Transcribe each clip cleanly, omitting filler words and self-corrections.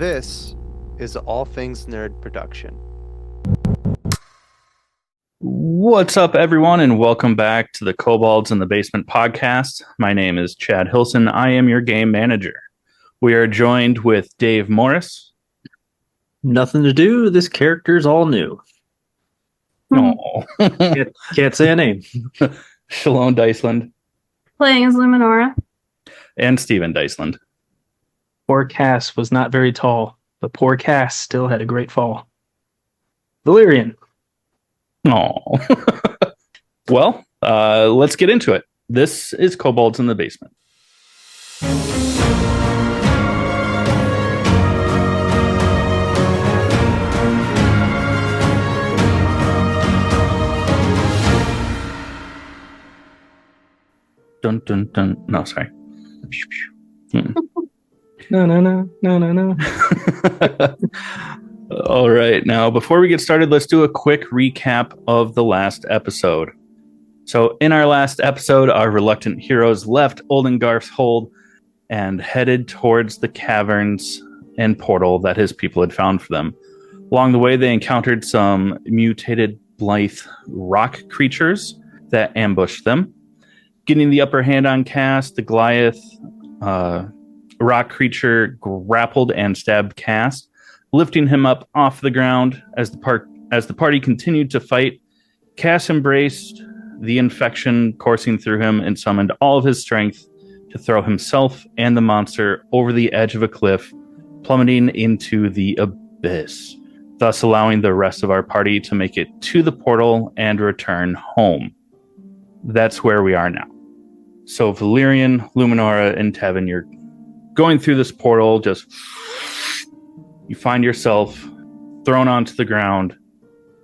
This is All Things Nerd Production. What's up, everyone, and welcome back to the Kobolds in the Basement podcast. My name is Chad Hillson. I am your game manager. We are joined with Dave Morris. Nothing to do. This character's all new. No. Can't say a name. Schaloan Dysland. Playing as Luminora. And Steven Dysland. Poor Cass was not very tall, but poor Cass still had a great fall. Valerian. Oh. Well, let's get into it. This is Kobolds in the Basement. Dun dun dun. No, sorry. No. All right. Now, before we get started, let's do a quick recap of the last episode. So, in our last episode, our reluctant heroes left Oldengarth's hold and headed towards the caverns and portal that his people had found for them. Along the way, they encountered some mutated Blythe rock creatures that ambushed them. Getting the upper hand on Cass, the Goliath rock creature grappled and stabbed Cass, lifting him up off the ground. As the party continued to fight, Cass embraced the infection coursing through him and summoned all of his strength to throw himself and the monster over the edge of a cliff, plummeting into the abyss, thus allowing the rest of our party to make it to the portal and return home. That's where we are now. So Valerian, Luminora, and Tevin, you're going through this portal, you find yourself thrown onto the ground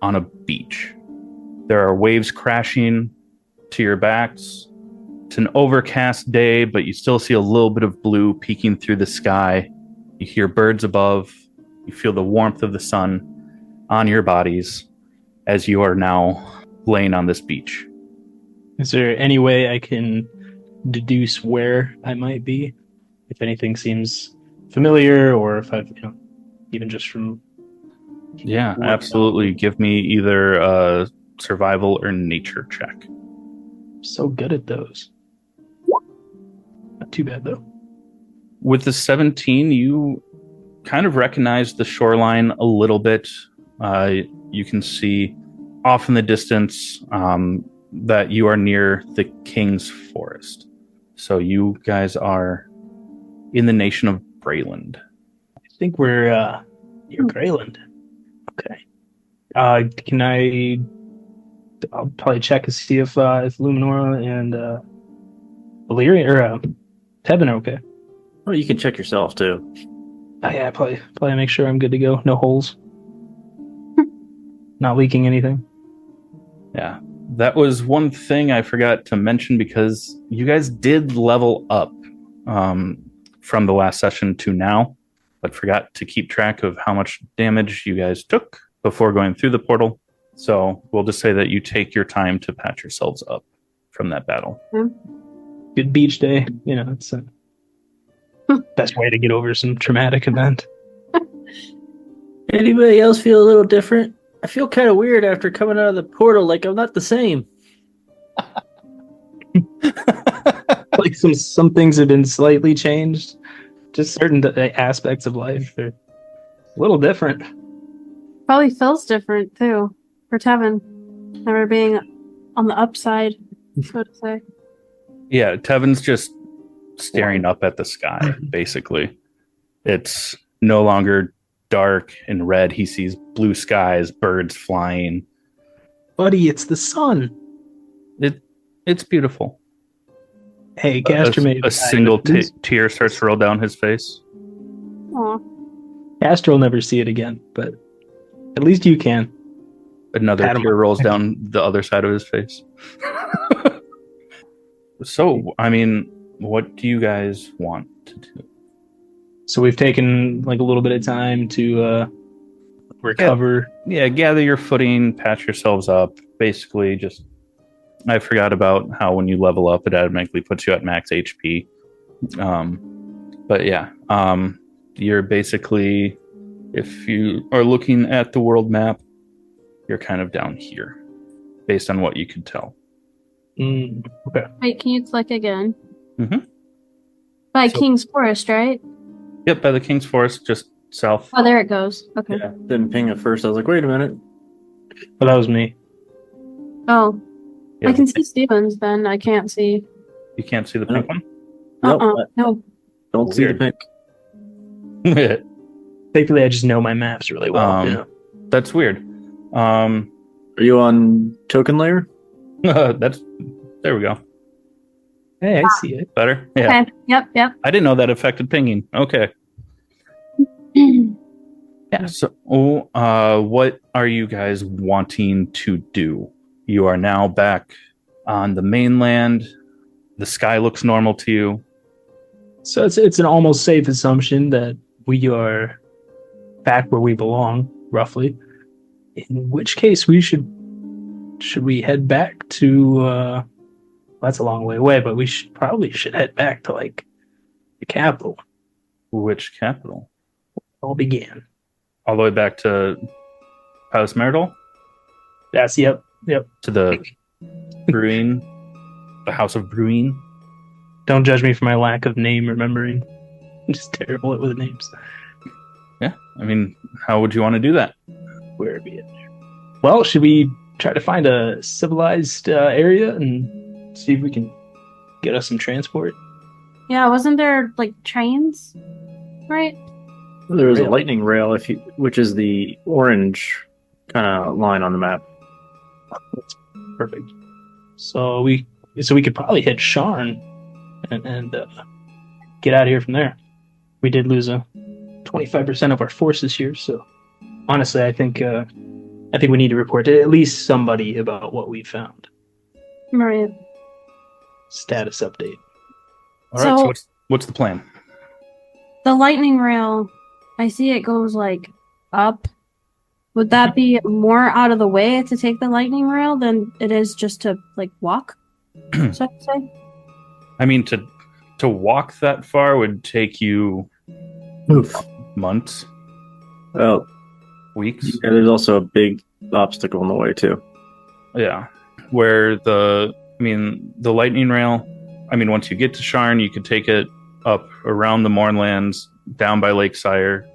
on a beach. There are waves crashing to your backs. It's an overcast day, but you still see a little bit of blue peeking through the sky. You hear birds above. You feel the warmth of the sun on your bodies as you are now laying on this beach. Is there any way I can deduce where I might be? If anything seems familiar, or if I've, even just from... Yeah, absolutely. Give me either a survival or nature check. I'm so good at those. Not too bad, though. With the 17, you kind of recognize the shoreline a little bit. You can see off in the distance that you are near the King's Forest. So you guys are in the nation of Brayland. I think we're near Greyland. Okay. Can I... I'll probably check to see if Luminora and Valerian or Tevin are okay. Well, you can check yourself too. Oh, yeah, probably make sure I'm good to go. No holes. Not leaking anything. Yeah. That was one thing I forgot to mention because you guys did level up from the last session to now, but forgot to keep track of how much damage you guys took before going through the portal. So we'll just say that you take your time to patch yourselves up from that battle. Good beach day. It's the best way to get over some traumatic event. Anybody else feel a little different? I feel kind of weird after coming out of the portal, like I'm not the same. Like some things have been slightly changed. Just certain aspects of life are a little different. Probably feels different too for Tevin. Never being on the upside, so to say. Yeah, Tevin's just staring up at the sky, basically. It's no longer dark and red. He sees blue skies, birds flying. Buddy, it's the sun. It's beautiful. Hey, Castor made a single tear starts to roll down his face. Aw. Castor will never see it again, but at least you can. Another tear rolls down the other side of his face. So, what do you guys want to do? So we've taken like a little bit of time to recover. Yeah, gather your footing, patch yourselves up. Basically, I forgot about how when you level up, it automatically puts you at max HP. But yeah, you're basically, if you are looking at the world map, you're kind of down here, based on what you could tell. Okay. Wait, can you click again? Mhm. By So- King's Forest, right? Yep, by the King's Forest, just south. Oh, there it goes. Okay. Yeah, didn't ping at first. I was like, wait a minute. Well, that was me. Oh, Yeah, I can see Stevens. Then I can't see. you can't see the pink one? Nope, No. don't see the Weird. pink. Thankfully, I just know my maps really well. Yeah. That's weird. Are you on token layer? That's there we go. Hey, I see it. Better. Yeah. Okay. Yep. I didn't know that affected pinging. Okay. Yeah. So, what are you guys wanting to do? You are now back on the mainland. The sky looks normal to you. So it's an almost safe assumption that we are back where we belong, roughly. In which case, should we head back to? That's a long way away, but we should head back to like the capital. Which capital? All began. All the way back to Palace Meridol? That's yep. To the brewing, the House of Brewing? Don't judge me for my lack of name remembering. I'm just terrible at with names. Yeah. I mean, how would you want to do that? Where be it? Well, should we try to find a civilized area and see if we can get us some transport? Yeah, wasn't there like trains? Right? There was a Rail. lightning rail, which is the orange kind of line on the map. That's perfect. So we could probably hit Sharn and get out of here from there. We did lose 25% of our forces here, so honestly, I think we need to report to at least somebody about what we found. Maria. Status update. All right. So- So what's the plan? The lightning rail, I see it goes like up. Would that be more out of the way to take the lightning rail than it is just to like walk? So I could say. I mean, to walk that far would take you Oof. months, Well, weeks. yeah, there's also a big obstacle in the way too. Yeah. Where the lightning rail, once you get to Sharn, you could take it up around the Mournlands, down by Lake Sire,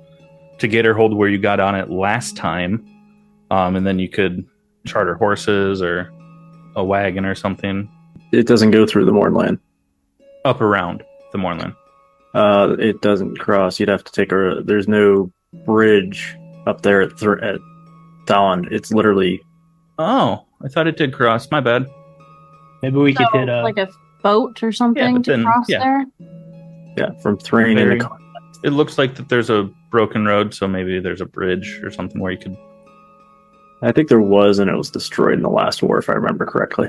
to Gatorhold where you got on it last time. And then you could charter horses or a wagon or something It doesn't go through the Mournland. up around the Mournland. It doesn't cross. You'd have to take there's no bridge up there at Dysland. It's literally Oh, I thought it did cross. My bad. Maybe we could So, hit like a boat or something but to then- cross yeah. there. from Thrain Very- into It looks like that there's a broken road, so maybe there's a bridge or something where you could. I think there was, and it was destroyed in the last war, if I remember correctly.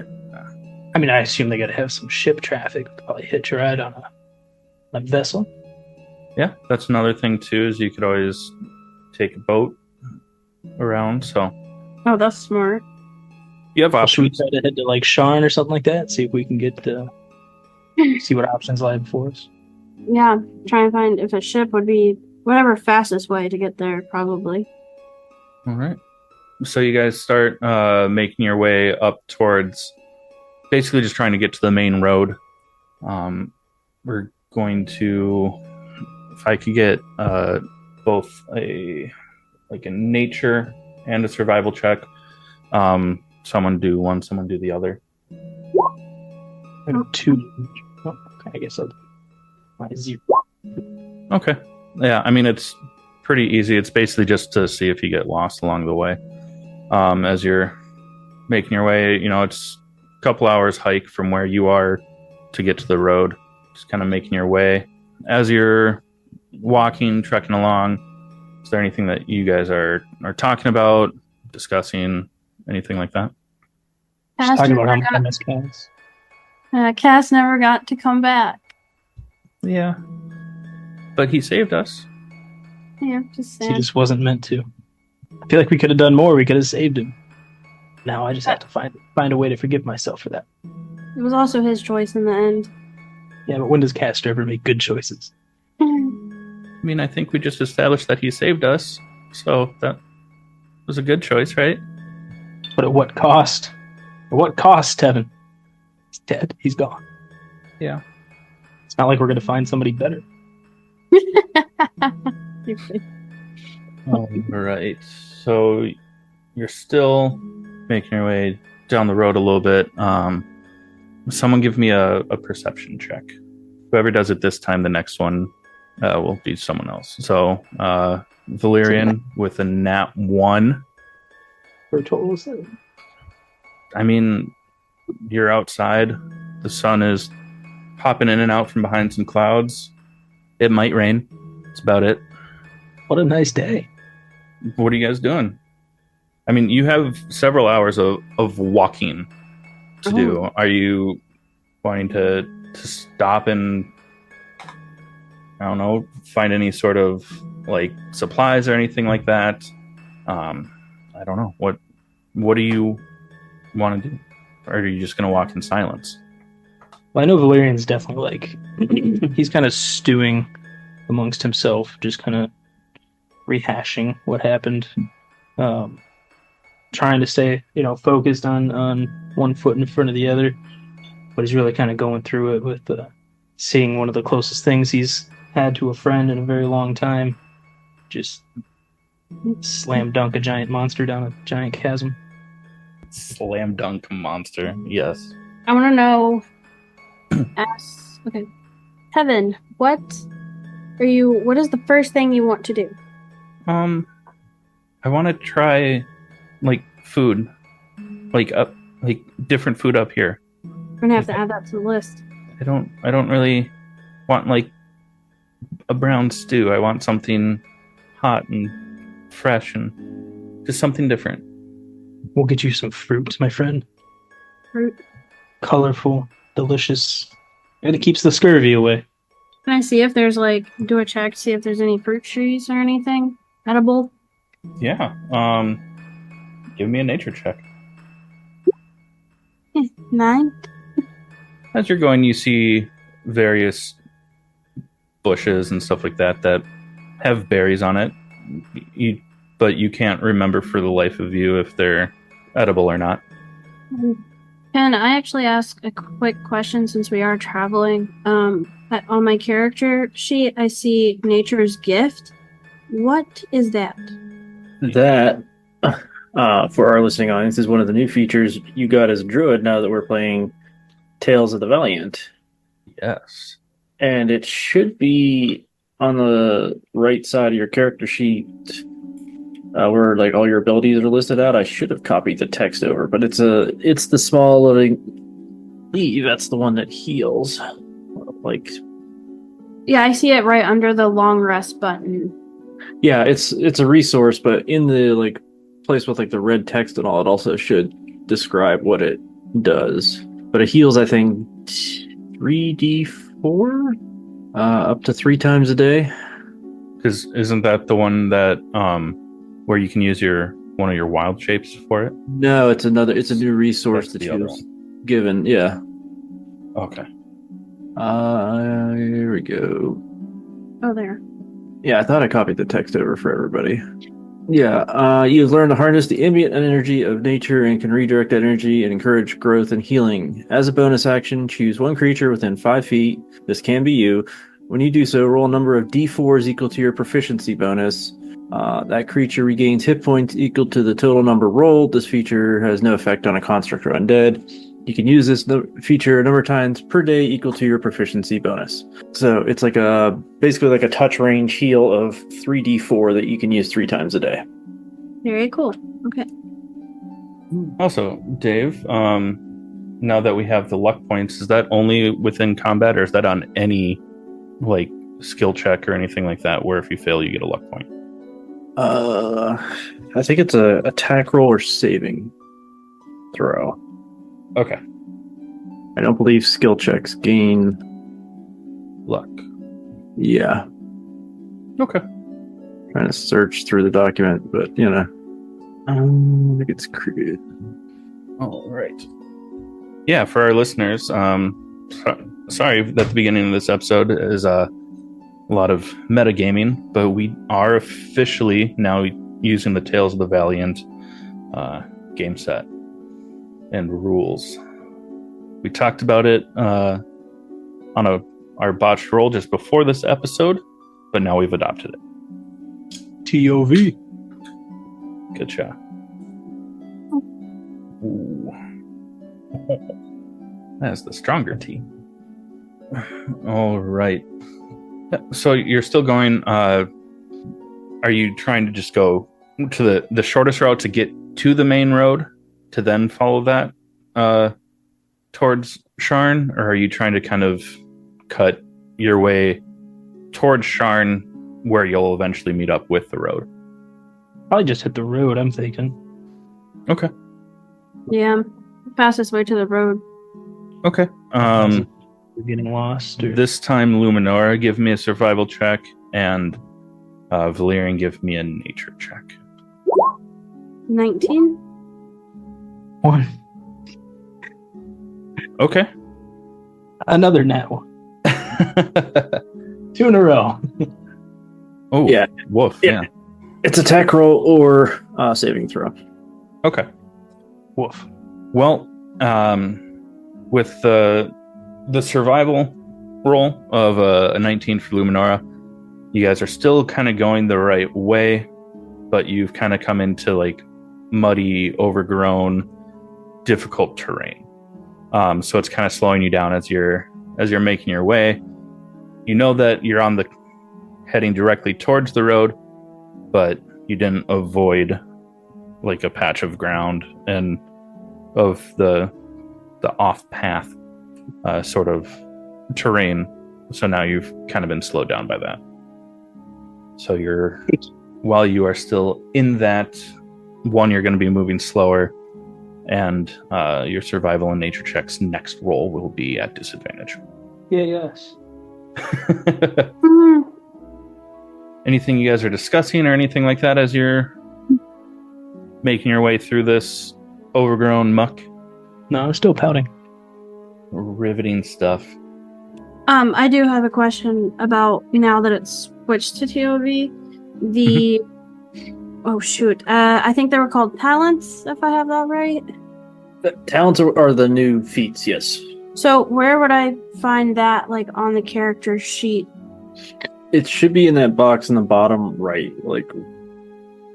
I mean, I assume they got to have some ship traffic. Probably hitch a ride on a vessel. Yeah, that's another thing too. Is you could always take a boat around. So Oh, that's smart. you have Should we options. try to head to like Sharn or something like that? See if we can get see what options lie before us. Yeah, try and find if a ship would be whatever fastest way to get there, probably. All right. So you guys start making your way up towards, basically just trying to get to the main road. We're going to, if I could get both a nature and a survival check. Someone do one, someone do the other. And two. Oh, okay, I guess I'll do my 0. Okay. Yeah, it's pretty easy. It's basically just to see if you get lost along the way. As you're making your way, it's a couple hours hike from where you are to get to the road. Just kind of making your way. As you're walking, trekking along, is there anything that you guys are talking about, discussing, anything like that? Just talking about how never much I miss Cass. Cass never got to come back. Yeah. But he saved us. Yeah, just He saying. just wasn't meant to. I feel like we could have done more. We could have saved him. Now I just have to find a way to forgive myself for that. It was also his choice in the end. Yeah, but when does Castor ever make good choices? I mean, I think we just established that he saved us, so that was a good choice, right? But at what cost? At what cost, Tevin? He's dead. He's gone. Yeah. It's not like we're going to find somebody better. All right. So you're still making your way down the road a little bit. Someone give me a perception check. Whoever does it this time, the next one will be someone else. So Valerian with a nat 1. For a total of 7. I mean, you're outside. The sun is popping in and out from behind some clouds. It might rain. That's about it. What a nice day. What are you guys doing? I mean, you have several hours of walking to do. Are you wanting to stop and, I don't know, find any sort of like supplies or anything like that? I don't know. What do you want to do? Or are you just going to walk in silence? Well, I know Valerian's definitely like, he's kind of stewing amongst himself, just kind of rehashing what happened. Trying to stay, focused on one foot in front of the other, but he's really kind of going through it with seeing one of the closest things he's had to a friend in a very long time. Just slam dunk a giant monster down a giant chasm. Slam dunk monster. Yes. I want to know. Okay, Kevin, what is the first thing you want to do? I want to try like food, like different food up here. We're gonna have to add that to the list. I don't really want like a brown stew. I want something hot and fresh and just something different. We'll get you some fruit, my friend. Fruit. Colorful, delicious, and it keeps the scurvy away. Can I see if there's do a check, see if there's any fruit trees or anything edible? Yeah. Give me a nature check. 9. As you're going, you see various bushes and stuff like that have berries on it. But you can't remember for the life of you if they're edible or not. Can I actually ask a quick question since we are traveling? On my character sheet, I see Nature's Gift. What is that? That, for our listening audience, is one of the new features you got as a druid now that we're playing Tales of the Valiant. Yes. And it should be on the right side of your character sheet where like all your abilities are listed out. I should have copied the text over, but it's the small living that's the one that heals. Yeah, I see it right under the long rest button. Yeah, it's a resource, but in the place with the red text and all, it also should describe what it does. But it heals, I think, 3d4 up to 3 times a day. Because isn't that the one that where you can use one of your wild shapes for it? No, it's a new resource that the other was one. given. Yeah. Okay. Here we go. Oh, there. Yeah, I thought I copied the text over for everybody. Yeah, you've learned to harness the ambient energy of nature and can redirect that energy and encourage growth and healing. As a bonus action, choose one creature within 5 feet. This can be you. When you do so, roll a number of d4s equal to your proficiency bonus. That creature regains hit points equal to the total number rolled. This feature has no effect on a construct or undead. You can use this feature a number of times per day equal to your proficiency bonus. So it's basically like a touch range heal of 3d4 that you can use 3 times a day. Very cool. Okay. Also, Dave, now that we have the luck points, is that only within combat, or is that on any skill check or anything like that, where if you fail you get a luck point? I think it's a attack roll or saving throw. Okay. I don't believe skill checks gain luck. Yeah. Okay. Trying to search through the document, but I think it's created. All right. Yeah, for our listeners, sorry that the beginning of this episode is a lot of metagaming, but we are officially now using the Tales of the Valiant game set and rules. We talked about it on our botched roll just before this episode, but now we've adopted it. TOV. Good shot. Ooh. That's the stronger T. All right. So you're still going. Are you trying to just go to the shortest route to get to the main road to then follow that towards Sharn, or are you trying to kind of cut your way towards Sharn where you'll eventually meet up with the road? Probably just hit the road, I'm thinking. Okay. Yeah, fastest way to the road. Okay. We're getting lost. Or... This time, Luminora, give me a survival check, and Valerian, give me a nature check. 19. 1. Okay. Another nat 1. 2 in a row. Oh, Yeah. Woof. Yeah. Yeah. It's attack roll or saving throw. Okay. Woof. Well, with the survival roll of a 19 for Luminora, you guys are still kind of going the right way, but you've kind of come into like muddy, overgrown, difficult terrain. So it's kind of slowing you down as you're making your way. You know that you're heading directly towards the road, but you didn't avoid like a patch of ground and of the off path sort of terrain. So now you've kind of been slowed down by that. So while you are still in that one, you're going to be moving slower, and your survival and nature checks next roll will be at disadvantage. Yeah, yes. Anything you guys are discussing or anything like that as you're making your way through this overgrown muck? No, I'm still pouting. Riveting stuff. I do have a question about now that it's switched to TOV. The oh shoot, I think they were called talents, if I have that right. The talents are the new feats, yes. So where would I find that, like on the character sheet? It should be in that box in the bottom right. Like,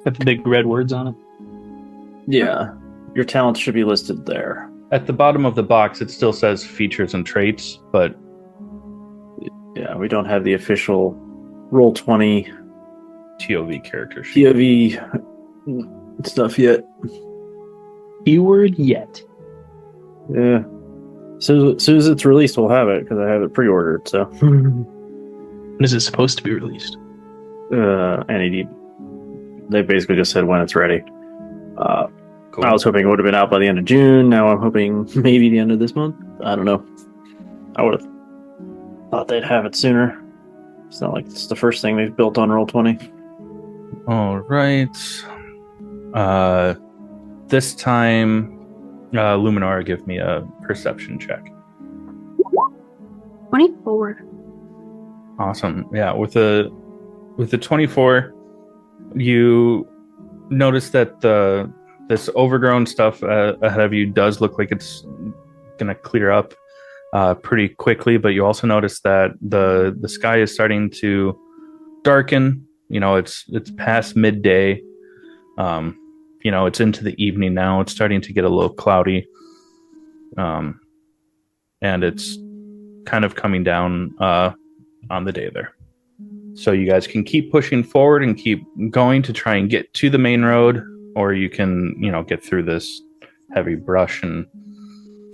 Got the big red words on it. yeah, your talents should be listed there. At the bottom of the box, it still says features and traits, but Yeah, we don't have the official Roll20 TOV character sheet. TOV stuff yet. Keyword yet. Yeah. So as soon as it's released, we'll have it because I have it pre-ordered. So, When is it supposed to be released? NAD. They basically just said when it's ready. Cool. I was hoping it would have been out by the end of June. Now I'm hoping maybe the end of this month. I don't know. I would have thought they'd have it sooner. It's not like it's the first thing they've built on Roll20. All right. This time, Luminara, give me a perception check. 24. Awesome. Yeah, with the 24, you notice that this overgrown stuff ahead of you does look like it's gonna clear up pretty quickly, but you also notice that the sky is starting to darken. You know, it's past midday. You know, it's into the evening now. It's starting to get a little cloudy, and it's kind of coming down on the day there. So you guys can keep pushing forward and keep going to try and get to the main road, or you can, you know, get through this heavy brush and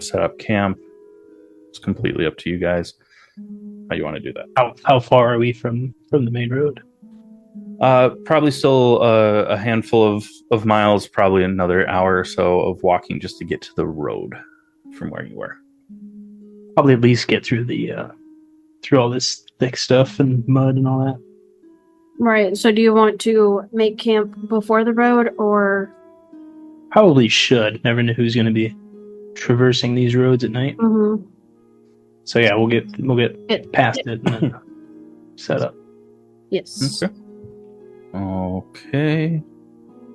set up camp. It's completely up to you guys how you want to do that. How far are we from the main road? Probably still a handful of miles, probably another hour or so of walking just to get to the road from where you were. Probably at least get through through all this thick stuff and mud and all that. Right. So do you want to make camp before the road, or? Probably should. Never know who's going to be traversing these roads at night. Mm-hmm. So yeah, we'll get past it and then set up. Yes. Okay. Okay.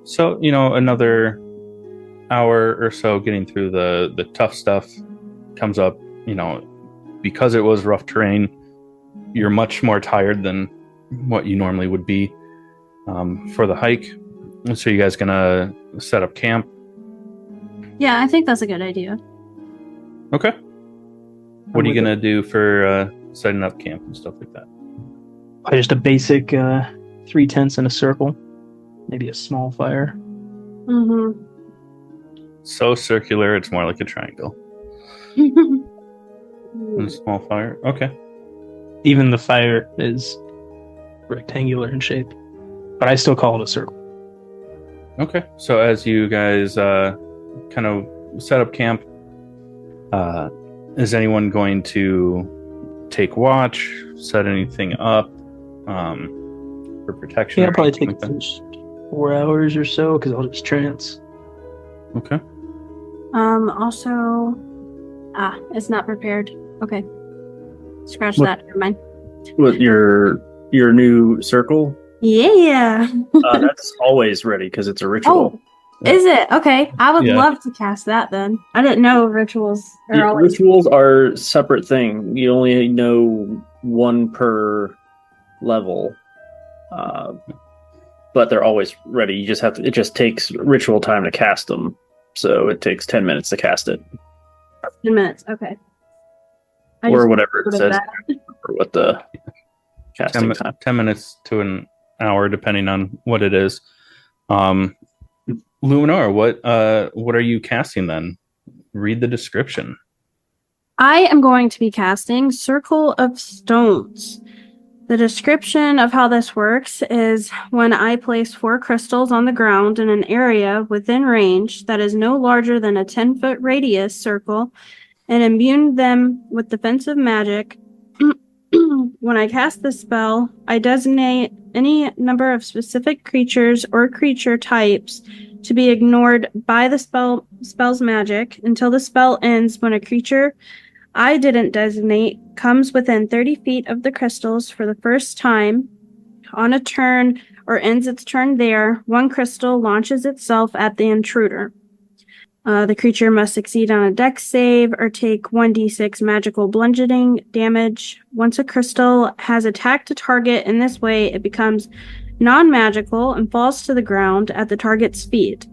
So, another hour or so getting through the tough stuff comes up, because it was rough terrain, you're much more tired than what you normally would be for the hike. So you guys gonna set up camp? Yeah, I think that's a good idea. Okay. What are you gonna do for setting up camp and stuff like that? Just a basic 3 tents in a circle, maybe a small fire. Mm-hmm. So circular, it's more like a triangle. And a small fire. Okay. Even the fire is rectangular in shape, but I still call it a circle. Okay. So as you guys kind of set up camp, is anyone going to take watch, set anything up for protection? Yeah, I'll or probably anything take like that? first 4 hours or so because I'll just trance. Okay. Also, it's not prepared. Okay. Scratch What- that. Never mind. With your new circle, Yeah. that's always ready because it's a ritual. Oh, is it? Okay. I would Yeah. love to cast that then. I didn't know rituals are Yeah, always. rituals are separate thing. You only know one per level, but they're always ready. You just have to. It just takes ritual time to cast them, so it takes 10 minutes to cast it, 10 minutes. Okay. I or just whatever it put says, that. or what the casting time. 10 minutes to an hour, depending on what it is. Luminora, what are you casting then? Read the description. I am going to be casting Circle of Stones. The description of how this works is when I place 4 crystals on the ground in an area within range that is no larger than a 10-foot radius circle and imbue them with defensive magic. When I cast the spell, I designate any number of specific creatures or creature types to be ignored by the spell's magic until the spell ends when a creature I didn't designate comes within 30 feet of the crystals for the first time on a turn or ends its turn there. 1 crystal launches itself at the intruder. The creature must succeed on a dex save or take 1d6 magical bludgeoning damage. Once a crystal has attacked a target in this way, it becomes non-magical and falls to the ground at the target's feet.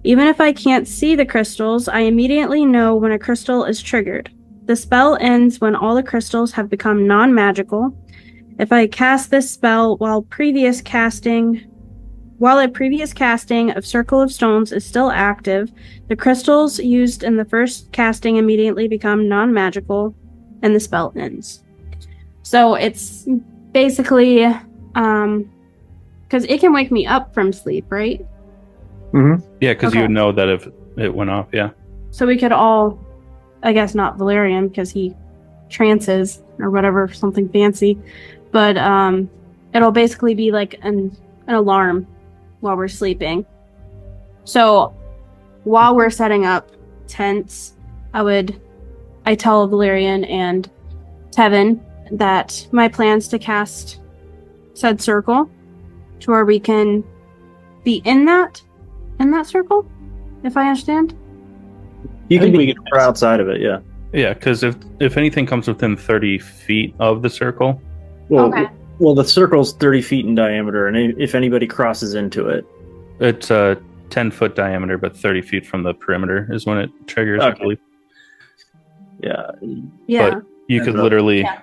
Even if I can't see the crystals, I immediately know when a crystal is triggered. The spell ends when all the crystals have become non-magical. If I cast this spell while a previous casting of Circle of Stones is still active, the crystals used in the first casting immediately become non-magical, and the spell ends. So it's basically, because it can wake me up from sleep, right? Mm-hmm. Yeah, because Okay. you would know that if it went off, yeah. So we could all, I guess not Valerian, because he trances or whatever, something fancy, but it'll basically be like an alarm while we're sleeping. So while we're setting up tents, I tell Valerian and Tevin that my plan's to cast said circle to where we can be in that circle, if I understand. You I can think we be can- outside of it, yeah. Yeah, because if anything comes within 30 feet of the circle, Well, Okay. well, the circle's 30 feet in diameter, and if anybody crosses into it, it's a 10-foot diameter, but 30 feet from the perimeter is when it triggers, I Okay. believe. yeah, Yeah. But you could Ends up- literally Yeah.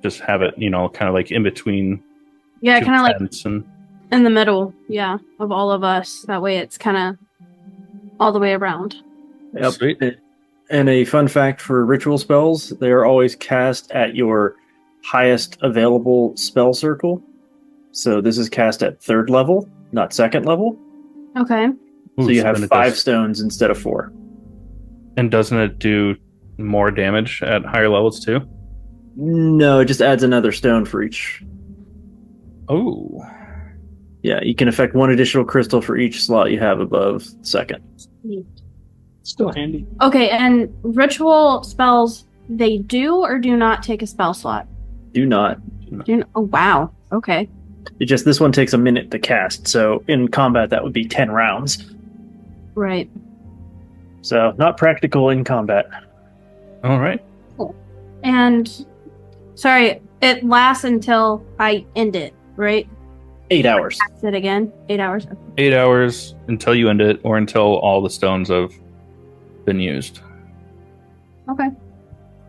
just have it, kind of like in between Yeah, two kind of like tents and in the middle, yeah, of all of us. That way it's kind of all the way around. Yep. Sweet. And a fun fact for ritual spells, they are always cast at your highest available spell circle. So this is cast at 3rd level, not 2nd level. Okay. So Ooh, you so have then it 5 does- stones instead of 4. And doesn't it do more damage at higher levels too? No, it just adds another stone for each. Oh, Yeah, you can affect 1 additional crystal for each slot you have above 2nd. Still handy. Okay, and ritual spells, they do or do not take a spell slot? Do not. Oh, wow. Okay. This one takes a minute to cast, so in combat that would be 10 rounds. Right. So not practical in combat. All right. Cool. And sorry, it lasts until I end it, right? 8 hours. Cast it again. 8 hours. 8 hours until you end it, or until all the stones have been used. Okay.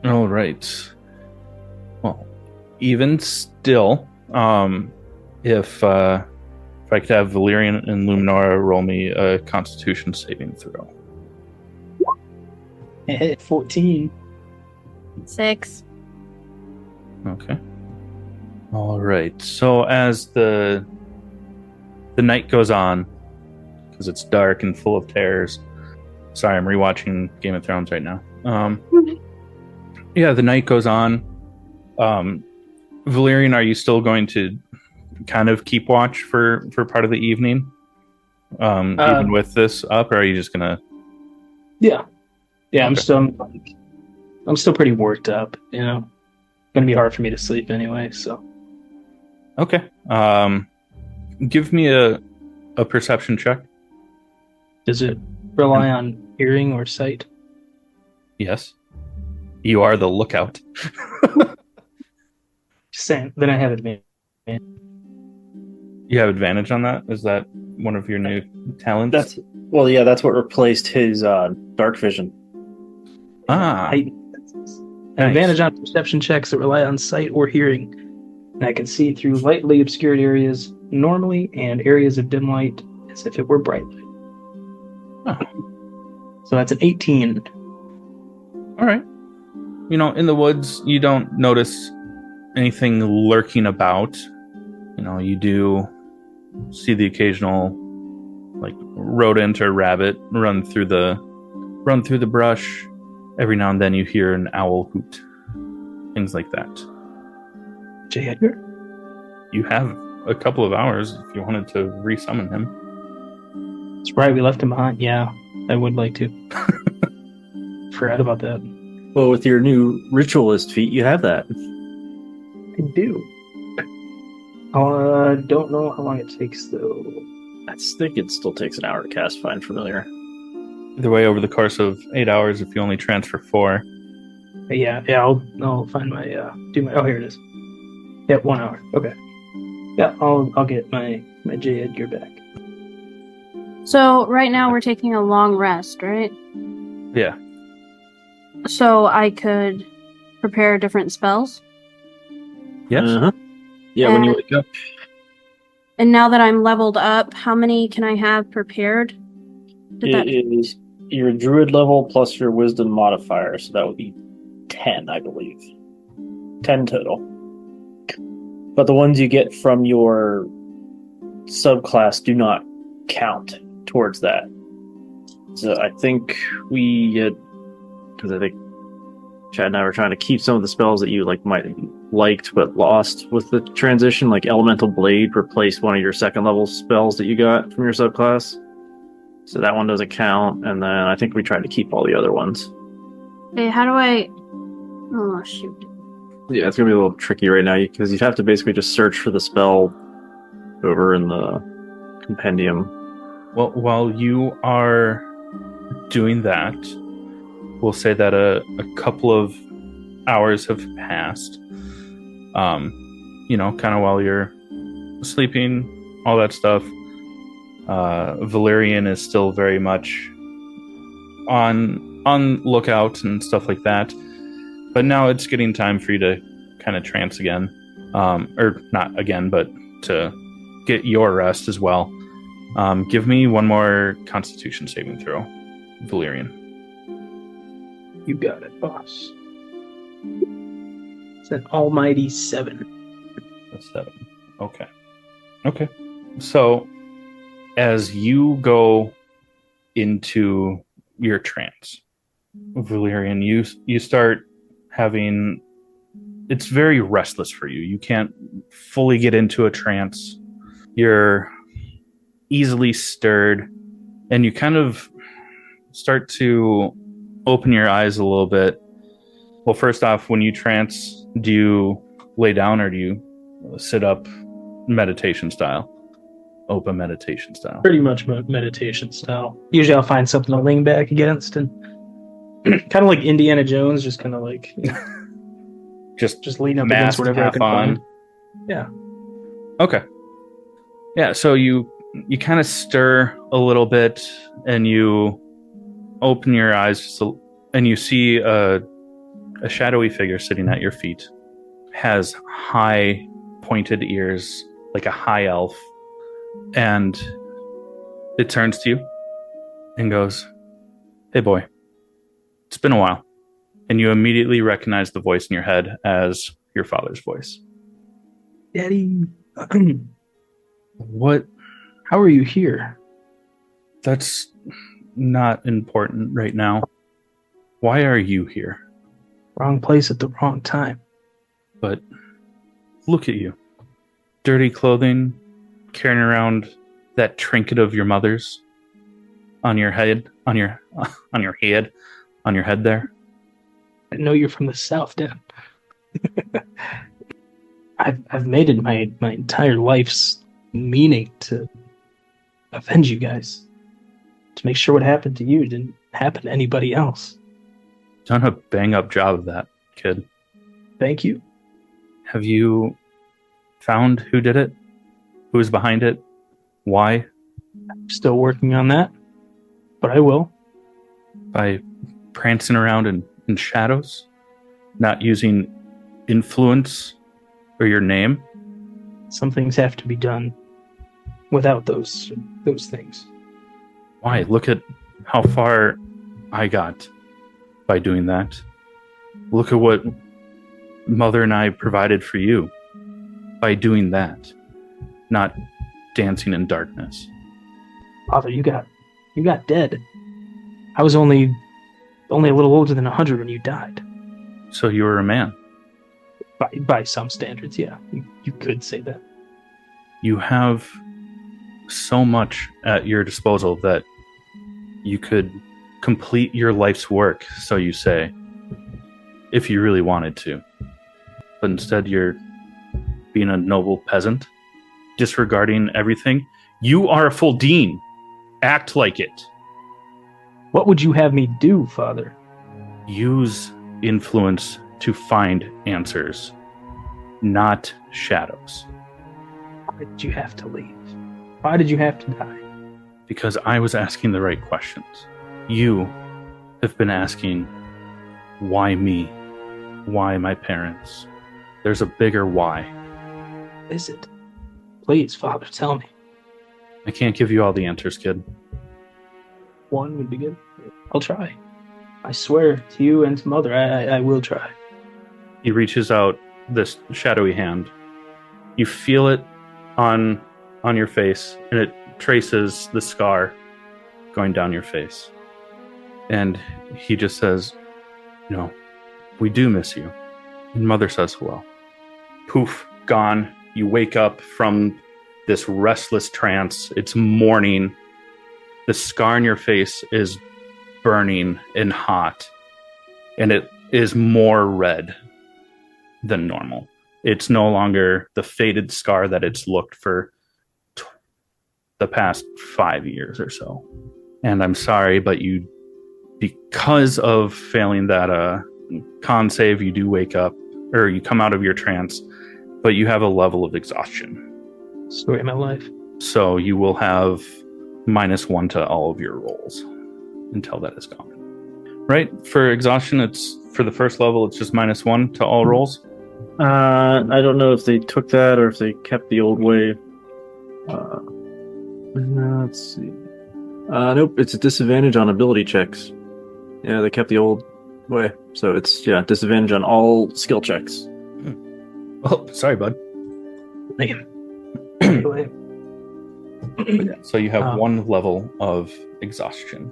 All right. Well, even still, if I could have Valerian and Luminora roll me a Constitution saving throw. 14. 6. Okay. All right. So as the night goes on, because it's dark and full of terrors. Sorry, I'm rewatching Game of Thrones right now. Yeah, the night goes on. Valerian, are you still going to kind of keep watch for part of the evening? Even with this up, or are you just gonna? Yeah. Yeah, Okay. I'm still pretty worked up, you know. Gonna be hard for me to sleep anyway, so. Okay. Give me a perception check. Does it rely on hearing or sight? Yes. You are the lookout. Just saying. Then I have advantage. You have advantage on that? Is that one of your new talents? That's what replaced his dark vision. Nice. Advantage on perception checks that rely on sight or hearing. And I can see through lightly obscured areas normally and areas of dim light as if it were bright light. Oh. So that's an 18. All right. You know, in the woods, you don't notice anything lurking about. You know, you do see the occasional, like, rodent or rabbit run through the brush. Every now and then you hear an owl hoot. Things like that. J. Edgar? You have a couple of hours if you wanted to resummon him. That's right, we left him behind. Yeah, I would like to. Forgot about that. Well, with your new ritualist feat, you have that. I do. Don't know how long it takes, though. I think it still takes an hour to cast Find Familiar. Either way, over the course of 8 hours, if you only transfer 4. Yeah, I'll find my oh, here it is. Yep, 1 hour. Okay. Yeah, I'll get my J. Edgar back. So right now we're taking a long rest, right? Yeah. So I could prepare different spells. Yes. Uh-huh. Yeah, when you wake up. And now that I'm leveled up, how many can I have prepared? It is your druid level plus your wisdom modifier, so that would be 10, I believe. 10 total. But the ones you get from your subclass do not count towards that. So I think because I think Chad and I were trying to keep some of the spells that you might liked but lost with the transition, like Elemental Blade replaced one of your second level spells that you got from your subclass. So that one doesn't count, and then I think we tried to keep all the other ones. Okay, how do I... Oh, shoot. Yeah, it's going to be a little tricky right now, because you'd have to basically just search for the spell over in the compendium. Well, while you are doing that, we'll say that a couple of hours have passed. You know, kind of while you're sleeping, all that stuff. Valerian is still very much on lookout and stuff like that. But now it's getting time for you to kind of trance again. Or not again, but to get your rest as well. Give me one more Constitution saving throw, Valerian. You got it, boss. It's an almighty 7. That's 7. Okay. So, as you go into your trance, Valerian, you start having... It's very restless for you. You can't fully get into a trance. You're easily stirred, and you kind of start to open your eyes a little bit. Well, first off, when you trance, do you lay down or do you sit up meditation style. Open meditation style. Pretty much meditation style. Usually I'll find something to lean back against and kind of like Indiana Jones, just kind of like just lean up against whatever I can find. Yeah. Okay. Yeah, so you kind of stir a little bit and you open your eyes and you see a shadowy figure sitting at your feet. Has high pointed ears like a high elf. And it turns to you and goes, "Hey boy, it's been a while." And you immediately recognize the voice in your head as your father's voice. Daddy, What? how are you here? That's not important right now. Why are you here? Wrong place at the wrong time. But look at you. Dirty clothing, carrying around that trinket of your mother's on your head, on your head there. I know you're from the South, Dad. I've made it my entire life's meaning to avenge you guys. To make sure what happened to you didn't happen to anybody else. Done a bang up job of that, kid. Thank you. Have you found who did it? Who's behind it? Why? Still working on that, but I will. By prancing around in shadows? Not using influence or your name? Some things have to be done without those things. Why? Look at how far I got by doing that. Look at what Mother and I provided for you by doing that. Not dancing in darkness. Father, you got dead. I was only a little older than 100 when you died. So you were a man. By some standards, yeah. You could say that. You have so much at your disposal that you could complete your life's work, so you say, if you really wanted to. But instead you're being a noble peasant, disregarding everything. You are a full dean. Act like it. What would you have me do, Father? Use influence to find answers, not shadows. Why did you have to leave? Why did you have to die? Because I was asking the right questions. You have been asking, why me? Why my parents? There's a bigger why. Is it? Please, Father, tell me. I can't give you all the answers, kid. One would be good. I'll try. I swear to you and to Mother, I will try. He reaches out this shadowy hand. You feel it on your face, and it traces the scar going down your face. And he just says, "No, we do miss you." And Mother says hello. Poof, gone. You wake up from this restless trance. It's morning. The scar on your face is burning and hot, and it is more red than normal. It's no longer the faded scar that it's looked for the past 5 years or so. And I'm sorry, but because of failing that con save, you do wake up, or you come out of your trance, but you have a level of exhaustion. Story of my life. So you will have -1 to all of your rolls until that is gone. Right? For exhaustion, it's for the first level, it's just -1 to all rolls. I don't know if they took that or if they kept the old way. Let's see. Nope, it's a disadvantage on ability checks. Yeah, they kept the old way. So it's, disadvantage on all skill checks. Oh, sorry, bud. Damn. So you have 1 level of exhaustion.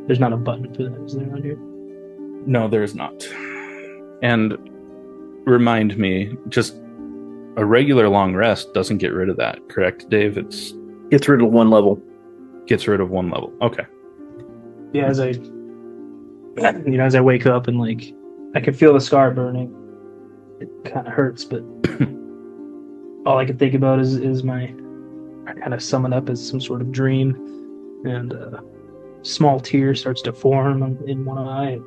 There's not a button for that, is there, on here? No, there is not. And remind me, just a regular long rest doesn't get rid of that, correct, Dave? It's Gets rid of 1 level. gets rid of 1 level. Okay. Yeah, as I wake up and I can feel the scar burning. It kind of hurts, but all I can think about is I kind of sum it up as some sort of dream, and a small tear starts to form in one eye. And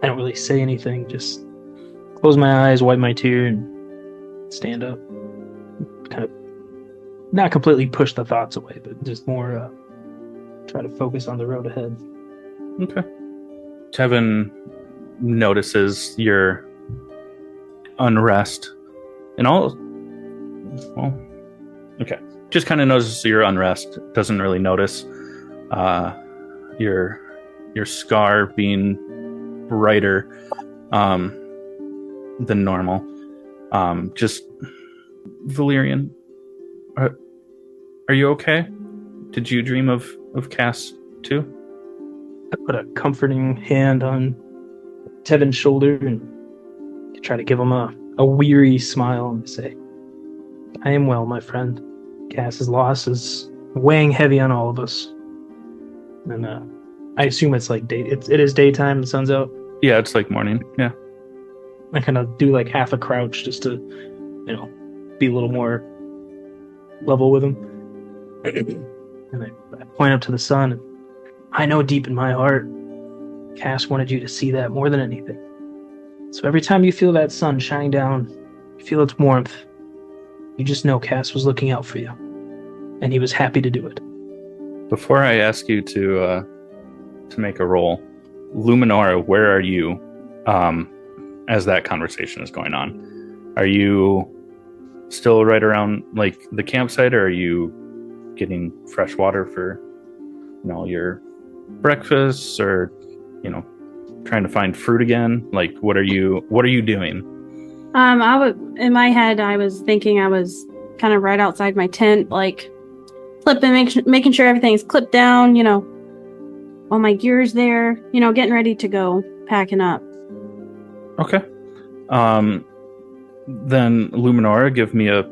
I don't really say anything, just close my eyes, wipe my tear, and stand up. Kind of not completely push the thoughts away, but just more try to focus on the road ahead. Okay. Tevin notices your unrest and all. Well, okay. Just kind of notices your unrest. Doesn't really notice your scar being brighter than normal. Just Valerian, are you okay? Did you dream of Cass too? I put a comforting hand on Tevin's shoulder and try to give him a weary smile and say, I am well, my friend. Cass's loss is weighing heavy on all of us. And I assume it's like it is daytime, the sun's out. Yeah, it's like morning. Yeah. I kind of do like half a crouch just to, be a little more level with him. And I point up to the sun. And I know deep in my heart, Cass wanted you to see that more than anything. So every time you feel that sun shining down, you feel its warmth, you just know Cass was looking out for you. And he was happy to do it. Before I ask you to make a roll, Luminora, where are you as that conversation is going on? Are you still right around like the campsite, or are you getting fresh water for your breakfast, or trying to find fruit again? Like what are you doing? In my head I was thinking I was kind of right outside my tent, like making sure everything's clipped down, all my gear's there, getting ready to go, packing up. Okay. Then Luminora, give me a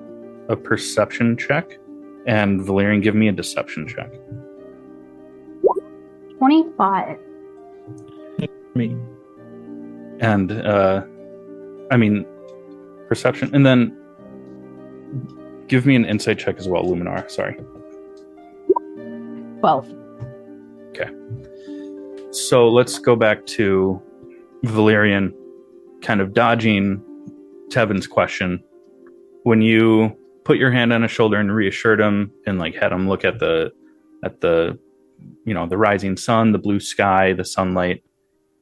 perception check, and Valerian, give me a deception check. 25. Me. And perception, and then give me an insight check as well, Luminara. Sorry. 12. Okay. So let's go back to Valerian kind of dodging Tevin's question. When you put your hand on his shoulder and reassured him and like had him look at the the rising sun, the blue sky, the sunlight,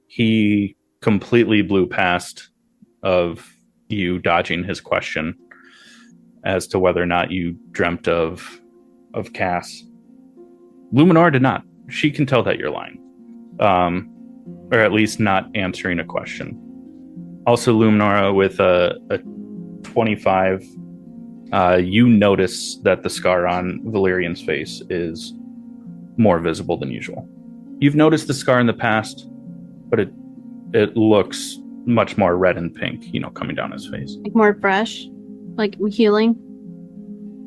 he completely blew past of you dodging his question as to whether or not you dreamt of Cass. Luminora did not. She can tell that you're lying. Or at least not answering a question. Also, Luminora, with a 25, you notice that the scar on Valerian's face is more visible than usual. You've noticed the scar in the past, but it looks much more red and pink, coming down his face. Like more fresh? Like healing?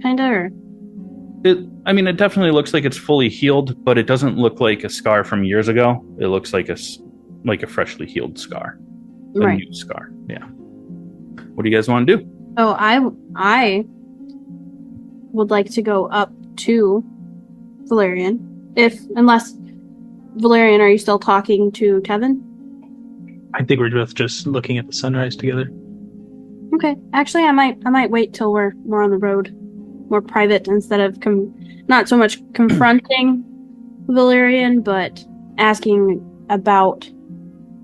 Kinda, or? It definitely looks like it's fully healed, but it doesn't look like a scar from years ago. It looks like a freshly healed scar. A Right. new scar. Yeah. What do you guys want to do? Oh, I would like to go up to Valerian. Unless Valerian, are you still talking to Tevin? I think we're both just looking at the sunrise together. Okay. Actually, I might wait till we're more on the road, more private, instead of not so much confronting Valerian, but asking about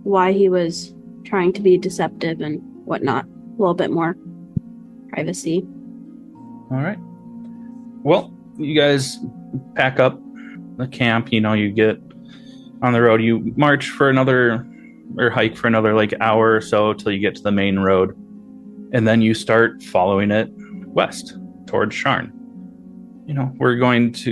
why he was trying to be deceptive and whatnot. A little bit more privacy. All right. Well, you guys pack up the camp. You get on the road. You march for hike for another like hour or so till you get to the main road, and then you start following it west towards Sharn. We're going to.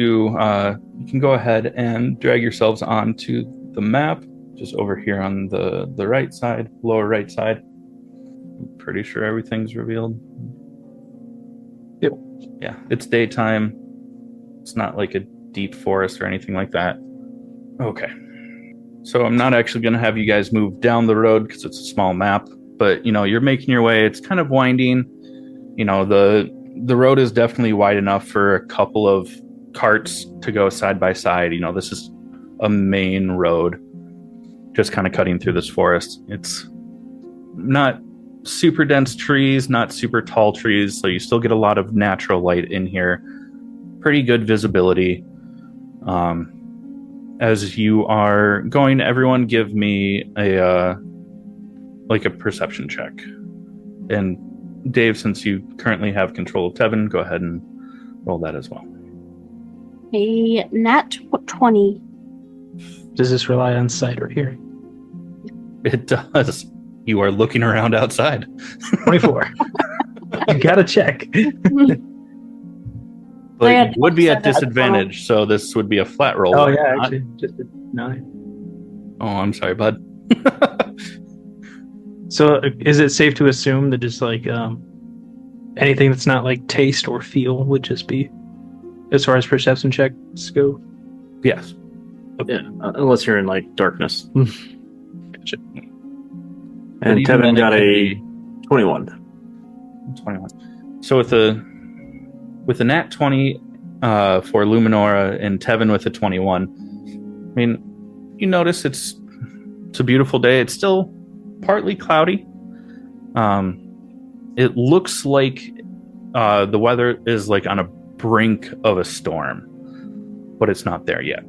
You can go ahead and drag yourselves onto the map, just over here on the right side, lower right side. I'm pretty sure everything's revealed. Yep. Yeah, it's daytime. It's not like a deep forest or anything like that. Okay. So I'm not actually going to have you guys move down the road because it's a small map, but you're making your way. It's kind of winding. the road is definitely wide enough for a couple of carts to go side by side. This is a main road, just kind of cutting through this forest. It's not super dense trees, not super tall trees, so you still get a lot of natural light in here. Pretty good visibility. As you are going, everyone give me a perception check. And Dave, since you currently have control of Tevin, go ahead and roll that as well. A nat 20. Does this rely on sight or hearing? It does. You are looking around outside. 24. You gotta check. But Yeah, it would be at 27. disadvantage, so this would be a flat roll. Oh would it yeah, not? actually, just a 9. Oh, I'm sorry, bud. So, is it safe to assume that just like anything that's not like taste or feel would just be, as far as perception checks go? Yes. Yeah, unless you're in like darkness. Gotcha. And even Tevin then, got it could a be 21. 21. So with a nat 20 for Luminora and Tevin with a 21, I mean, you notice it's a beautiful day. It's still partly cloudy. It looks like the weather is like on a brink of a storm, but it's not there yet.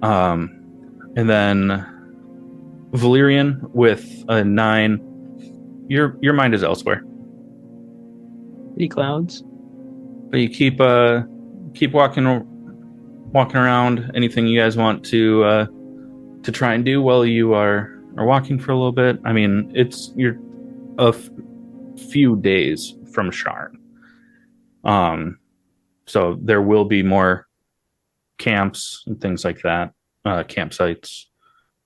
And then Valerian with a 9. Your mind is elsewhere. Any clouds? But you keep walking around. Anything you guys want to try and do while you are walking for a little bit? I mean, you're a few days from Sharn. So there will be more camps and things like that, campsites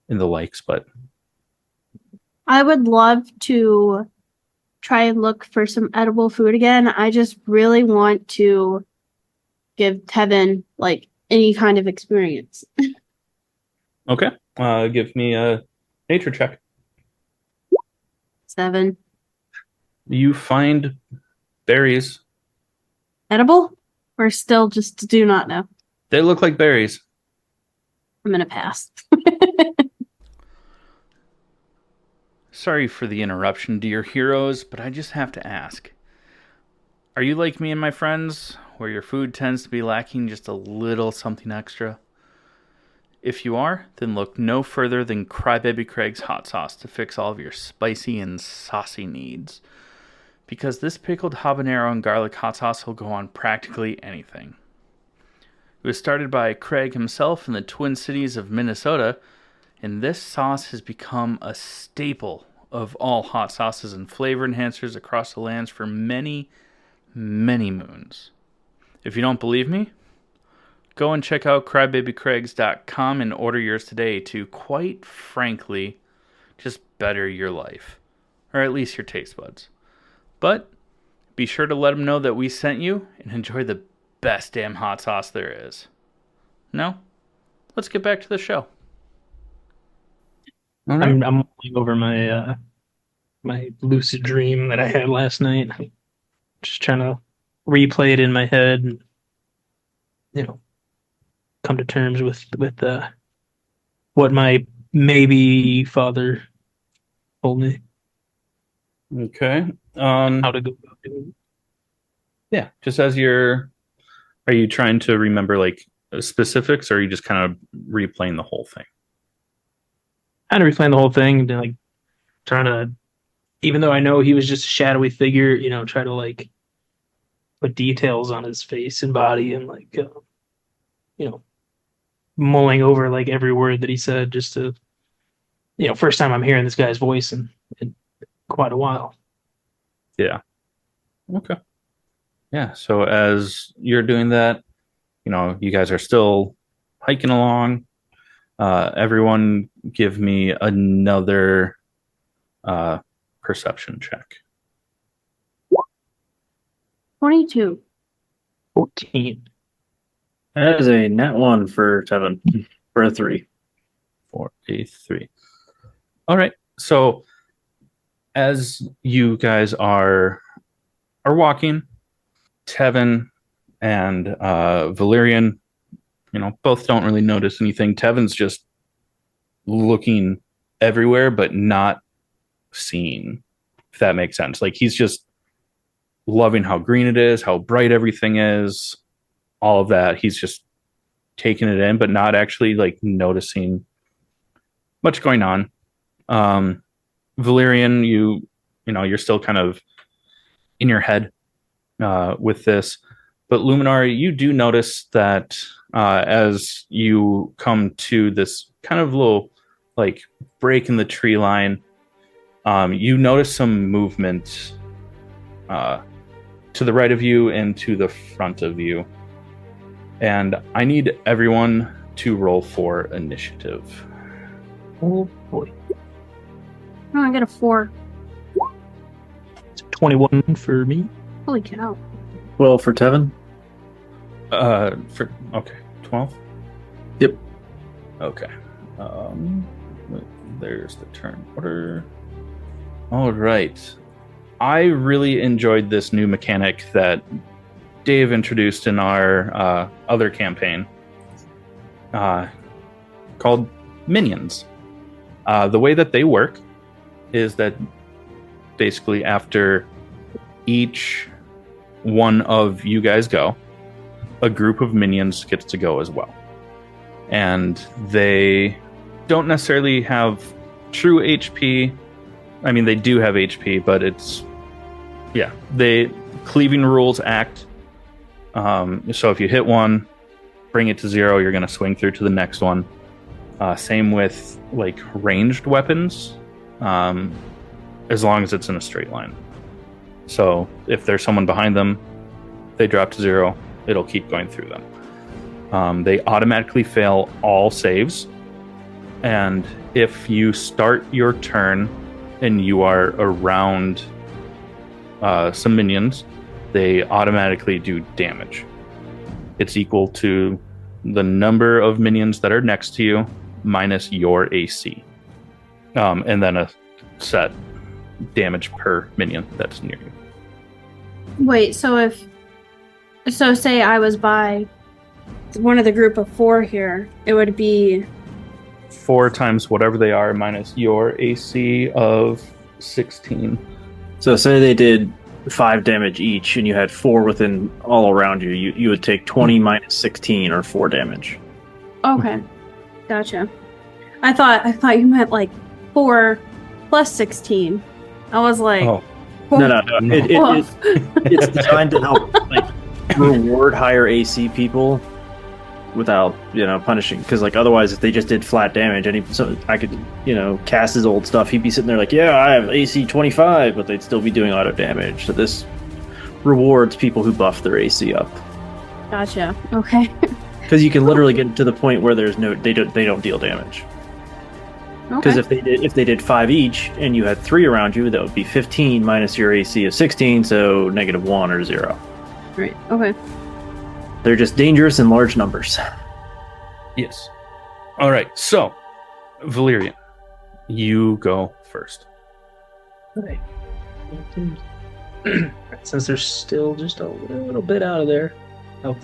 and the likes, but I would love to try and look for some edible food again. I just really want to give Tevin like any kind of experience. okay. Give me a nature check. 7. You find berries. Edible? Or still just do not know? They look like berries. I'm gonna pass. Sorry for the interruption, dear heroes, but I just have to ask. Are you like me and my friends, where your food tends to be lacking just a little something extra? If you are, then look no further than Crybaby Craig's hot sauce to fix all of your spicy and saucy needs. Because this pickled habanero and garlic hot sauce will go on practically anything. It was started by Craig himself in the Twin Cities of Minnesota, and this sauce has become a staple of all hot sauces and flavor enhancers across the lands for many, many moons. If you don't believe me, go and check out crybabycraigs.com and order yours today to, quite frankly, just better your life. Or at least your taste buds. But be sure to let them know that we sent you and enjoy the best damn hot sauce there is. Now, let's get back to the show. All right. I'm mulling over my my lucid dream that I had last night. Just trying to replay it in my head and come to terms with what my maybe father told me Okay. how to go about doing it. Yeah. Just as are you trying to remember like specifics, or are you just kind of replaying the whole thing? Kind of replaying the whole thing and like trying to, even though I know he was just a shadowy figure, try to like put details on his face and body and like mulling over like every word that he said, just to first time I'm hearing this guy's voice in quite a while. Yeah. Okay. Yeah. So as you're doing that, you guys are still hiking along. Everyone give me another perception check. 22. 14. That is a nat 1 for Tevin for a 3. For a 3. All right. So as you guys are walking, Tevin and Valerian, both don't really notice anything. Tevin's just looking everywhere, but not seeing, if that makes sense. Like, he's just loving how green it is, how bright everything is, all of that. He's just taking it in, but not actually like noticing much going on. Valerian, you're still kind of in your head with this, but Luminara, you do notice that as you come to this kind of little like break in the tree line, you notice some movement to the right of you and to the front of you. And I need everyone to roll for initiative. Oh boy. Oh, I got a 4. It's 21 for me. Holy cow. Well, for Tevin? Okay, 12? Yep. Okay. There's the turn order. All right. I really enjoyed this new mechanic that Dave introduced in our other campaign called minions. The way that they work is that basically after each one of you guys go, a group of minions gets to go as well. And they don't necessarily have true HP. I mean, they do have HP, but they cleaving rules act. So if you hit one, bring it to 0, you're going to swing through to the next one. Same with like ranged weapons, as long as it's in a straight line. So if there's someone behind them, they drop to 0, it'll keep going through them. They automatically fail all saves. And if you start your turn and you are around some minions, they automatically do damage. It's equal to the number of minions that are next to you minus your AC. And then a set damage per minion that's near you. Wait, so say I was by one of the group of 4 here, it would be 4 times whatever they are minus your AC of 16. So say they did 5 damage each, and you had 4 within all around you. You would take 20 minus 16, or 4 damage. okay. Gotcha. I thought you meant like 4 plus 16. I was like, Oh, No. Whoa. It's designed to help like reward higher AC people without punishing. Because like otherwise, if they just did flat damage, so I could cast his old stuff. He'd be sitting there like, yeah, I have AC 25, but they'd still be doing auto damage. So this rewards people who buff their AC up. Gotcha. Okay. Because you can literally get to the point where they don't deal damage. Because Okay. if they did 5 each and you had 3 around you, that would be 15 minus your AC of 16, so -1 or 0. Right. Okay. They're just dangerous in large numbers. yes. All right. So, Valerian, you go first. Right. Since they're still just a little bit out there, I'm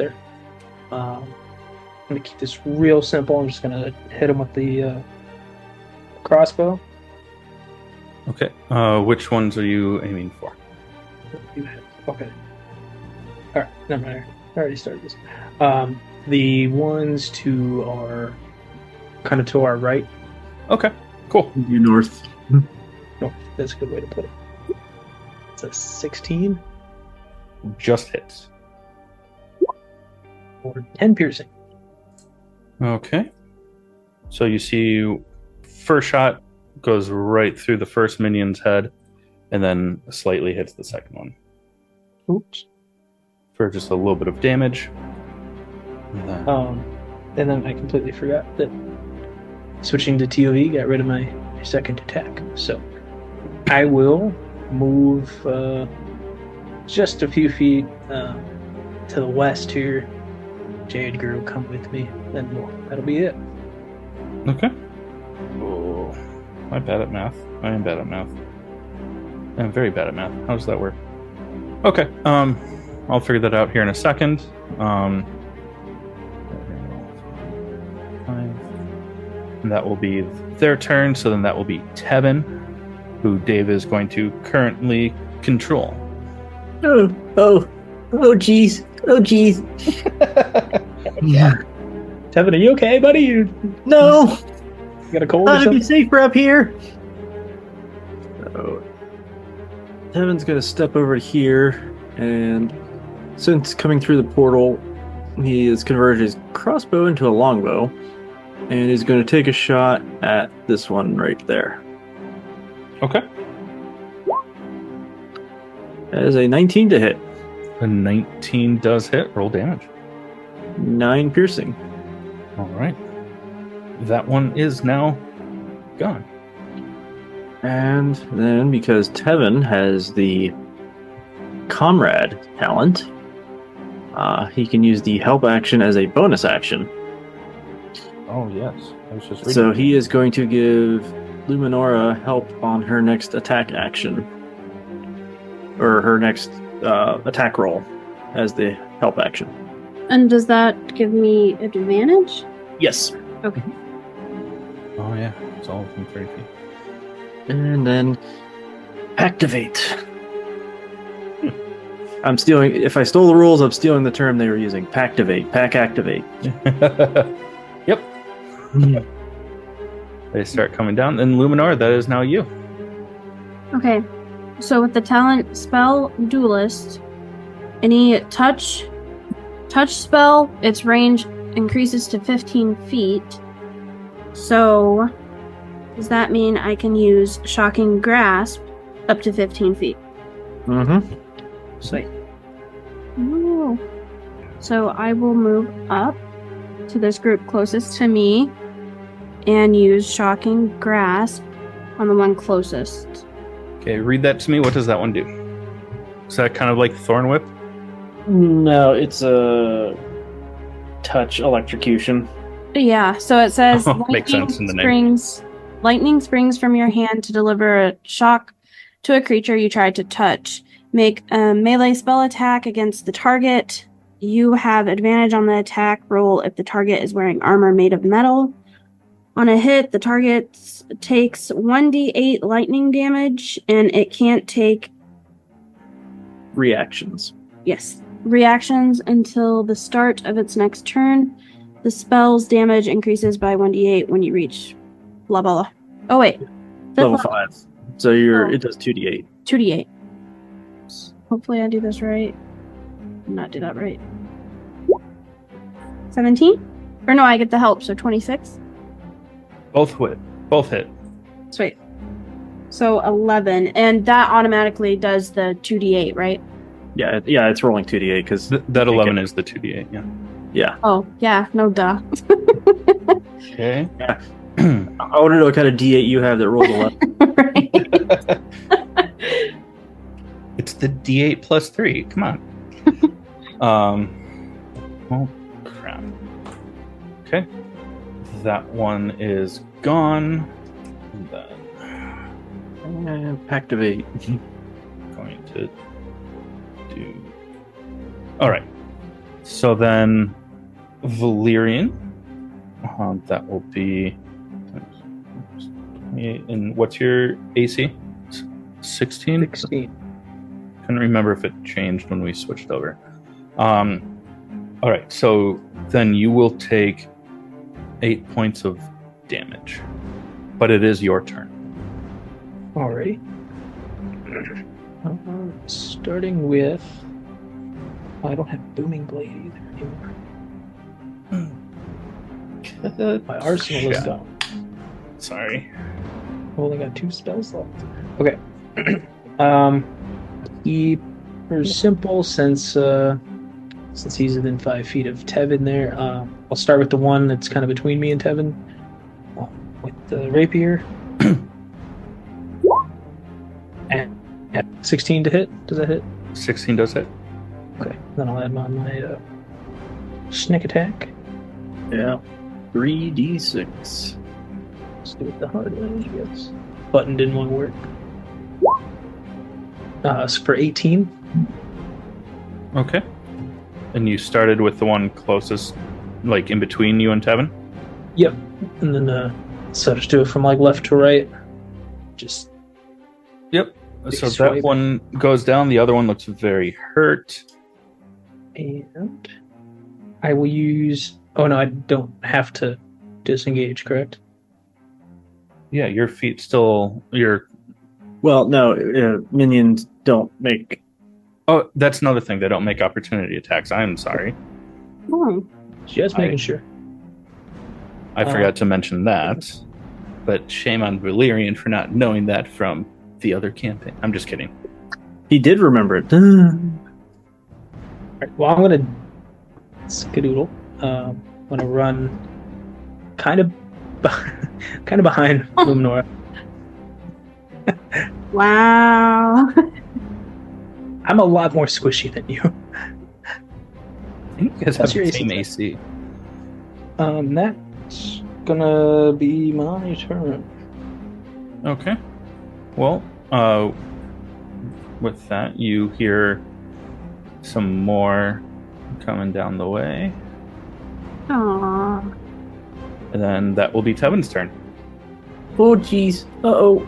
gonna keep this real simple. I'm just gonna hit them with the crossbow. Okay. Which ones are you aiming for? Okay. All right. Never mind. I already started this. The ones to our kind of to our right. Okay. Cool. Due north. No, that's a good way to put it. It's a 16 Just hits. or 10 piercing. Okay. So you see, first shot goes right through the first minion's head, and then slightly hits the second one Oops. for just a little bit of damage. And then, And then I completely forgot that switching to TOV got rid of my second attack. So I will move just a few feet to the west here. Jade Girl, come with me. Then that'll be it. okay. Oh, am I bad at math? I am bad at math. I'm very bad at math. How does that work? Okay. I'll figure that out here in a second. And that will be their turn, so then that will be Tevin, who Dave is going to currently control. Oh, jeez. Yeah. Tevin, are you okay, buddy? You No, got a cold or thought it'd be something? safer up here. So, Tevin's gonna step over here, and since coming through the portal, he has converted his crossbow into a longbow, and he's going to take a shot at this one right there. Okay. That is a 19 to hit, A 19 does hit. Roll damage. 9 piercing. All right. That one is now gone. And then, because Tevin has the Comrade talent, he can use the help action as a bonus action. Oh, yes. I was just reading. So he is going to give Luminora help on her next attack action. Or her next attack roll as the help action. And does that give me advantage? Yes. Okay. Oh, yeah. It's all within 30 feet. And then activate. I'm stealing. If I stole the rules, I'm stealing the term they were using. Pactivate. Pack activate. Yep. They start coming down. And Luminor, that is now you. Okay. So with the talent spell duelist, any touch spell, its range increases to 15 feet. So does that mean I can use shocking grasp up to 15 feet? Mm-hmm. Sweet. Ooh. So I will move up to this group closest to me and use shocking grasp on the one closest. Okay, read that to me. What does that one do? Is that kind of like Thorn Whip? No, it's a touch electrocution. Yeah, so it says Oh, makes sense in the name. lightning springs from your hand to deliver a shock to a creature you tried to touch. Make a melee spell attack against the target. You have advantage on the attack roll if the target is wearing armor made of metal. On a hit, the target takes 1d8 lightning damage, and it can't take Reactions. reactions until the start of its next turn. The spell's damage increases by 1d8 when you reach blah blah blah. Oh wait, Level 5. So Oh. it does 2d8. 2d8. Hopefully I do this right. Not do that right. 17? Or no, I get the help, so 26. Both hit. Sweet. So 11, and that automatically does the 2d8, right? Yeah, it's rolling 2d8 because That 11 is the 2d8, yeah. yeah. Oh, yeah, no duh. Okay. I want to know what kind of d8 you have that rolls 11. Right. It's the d8 plus 3. Come on. Oh, crap. Okay. That one is gone. And then And Pactivate. going to do. Alright. So then Valerian. That will be. And what's your AC? 16? 16. Couldn't remember if it changed when we switched over. Alright, so then you will take 8 points of damage. But it is your turn. Alrighty. Starting with... I don't have Booming Blade either anymore. My arsenal is Shit. gone. Sorry. I've only got 2 spells left. Okay. For simple, since he's within 5 feet of Tevin there, I'll start with the one that's kind of between me and Tevin. With the rapier. And 16 to hit. Does that hit? 16 does hit. Okay. Then I'll add on my sneak attack. Yeah. 3d6. Let's do it the hard way, I guess. Button didn't want to work. So for 18. Okay. And you started with the one closest, like in between you and Tevin? Yep. And then so just do it from like left to right. Just Yep. So swipe. that one goes down. The other one looks very hurt. And I will use. Oh no, I don't have to disengage, correct? Yeah, your feet still. Well, no, minions don't make. Oh, that's another thing. They don't make opportunity attacks. I'm sorry. Oh. Just making sure. I forgot to mention that. But shame on Valerian for not knowing that from the other campaign. I'm just kidding. He did remember it. Alright, well, I'm gonna skedoodle. I'm gonna run kind of behind Luminora. Wow. I'm a lot more squishy than you. I think you guys have What's your the same AC? AC. That's gonna be my turn. Okay. Well, with that, you hear some more coming down the way. Aww. And then that will be Tevin's turn. Oh, jeez. Uh-oh.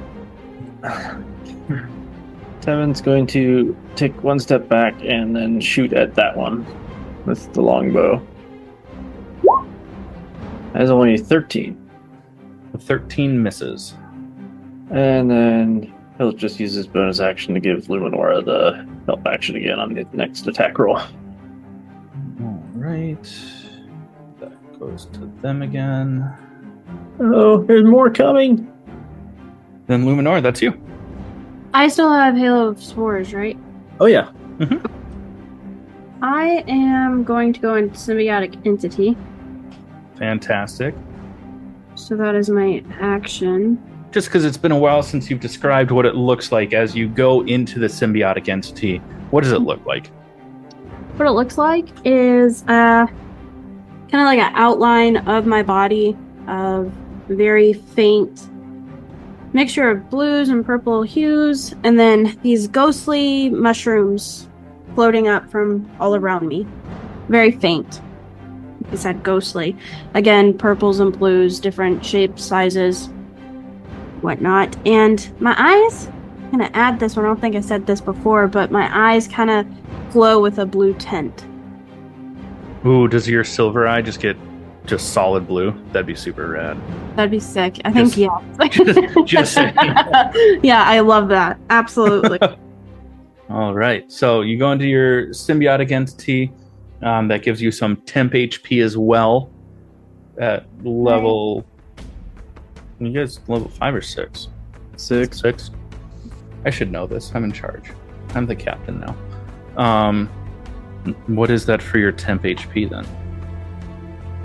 Tevin's going to take one step back and then shoot at that one with the longbow. That's only 13. 13 misses. And then he'll just use his bonus action to give Luminora the help action again on the next attack roll. All right. That goes to them again. Oh, there's more coming. Then Luminora, that's you. I still have Halo of Spores, right? Oh, yeah. I am going to go into Symbiotic Entity. Fantastic. So that is my action. Just because it's been a while since you've described what it looks like as you go into the symbiotic entity, what does it look like? What it looks like is kind of like an outline of my body of very faint mixture of blues and purple hues, and then these ghostly mushrooms floating up from all around me. Very faint. Like I said, ghostly. Again, purples and blues, different shapes, sizes, whatnot. And my eyes, I'm going to add this one. I don't think I said this before, but my eyes kind of glow with a blue tint. Ooh, does your silver eye just get just solid blue? That'd be super rad. That'd be sick. I think, yeah. Just saying. Yeah, I love that. Absolutely. All right. So you go into your symbiotic entity. That gives you some temp HP as well. At level... You guys level 5 or 6? 6. 6. I should know this. I'm in charge. I'm the captain now. What is that for your temp HP then?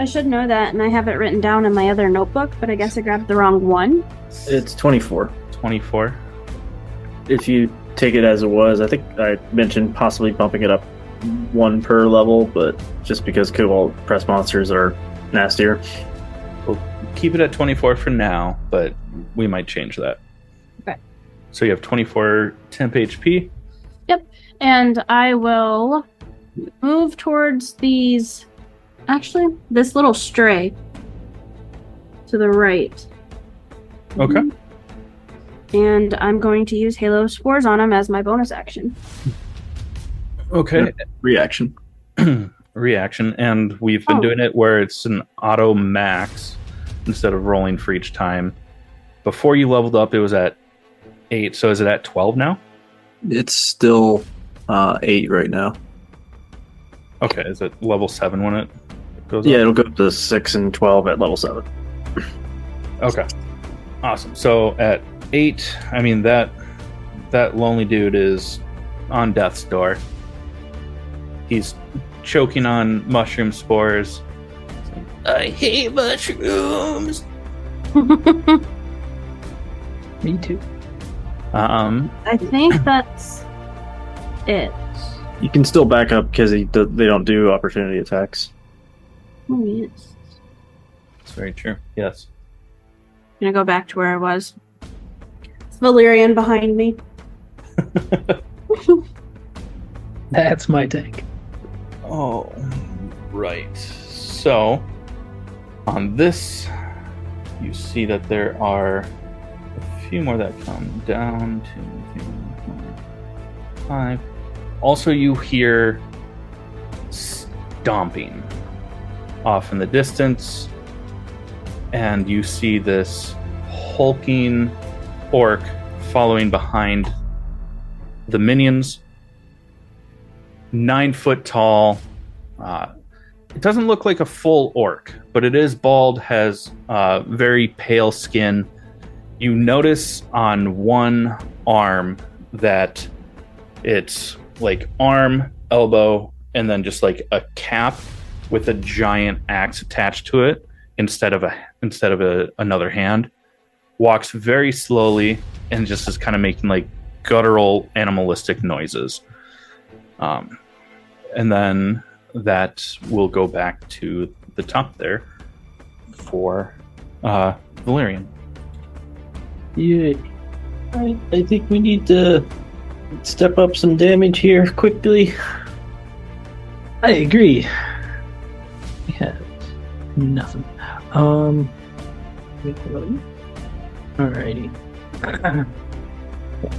I should know that, and I have it written down in my other notebook, but I guess I grabbed the wrong one. It's 24. 24. If you take it as it was, I think I mentioned possibly bumping it up 1 per level, but just because Cobalt press monsters are nastier. We'll keep it at 24 for now, but we might change that. Okay. So you have 24 temp HP. Yep. And I will move towards these... Actually, this little stray to the right. Okay. And I'm going to use Halo Spores on him as my bonus action. Okay. Reaction. Reaction. And we've been doing it where it's an auto max instead of rolling for each time. Before you leveled up, it was at 8. So is it at 12 now? It's still 8 right now. Okay. Is it level 7 when it goes Yeah, up? it'll go up to 6 and 12 at level 7. Okay. Awesome. So at 8, I mean, that lonely dude is on death's door. He's choking on mushroom spores. I hate mushrooms. Me too. I think that's it. You can still back up because they don't do opportunity attacks. Oh, yes. That's very true. Yes. I'm gonna go back to where I was. It's Valerian behind me. That's my tank. Oh, right. So, on this, you see that there are a few more that come down. 2, 3, 4, 5. Also, you hear stomping off in the distance, and you see this hulking orc following behind the minions. 9 foot tall. It doesn't look like a full orc, but it is bald, has very pale skin. You notice on one arm that it's like arm, elbow, and then just like a cap with a giant axe attached to it instead of another hand. Walks very slowly and just is kind of making like guttural animalistic noises. And then that will go back to the top there for Valerian. Yeah, I think we need to step up some damage here quickly. I agree. We have nothing. Alrighty.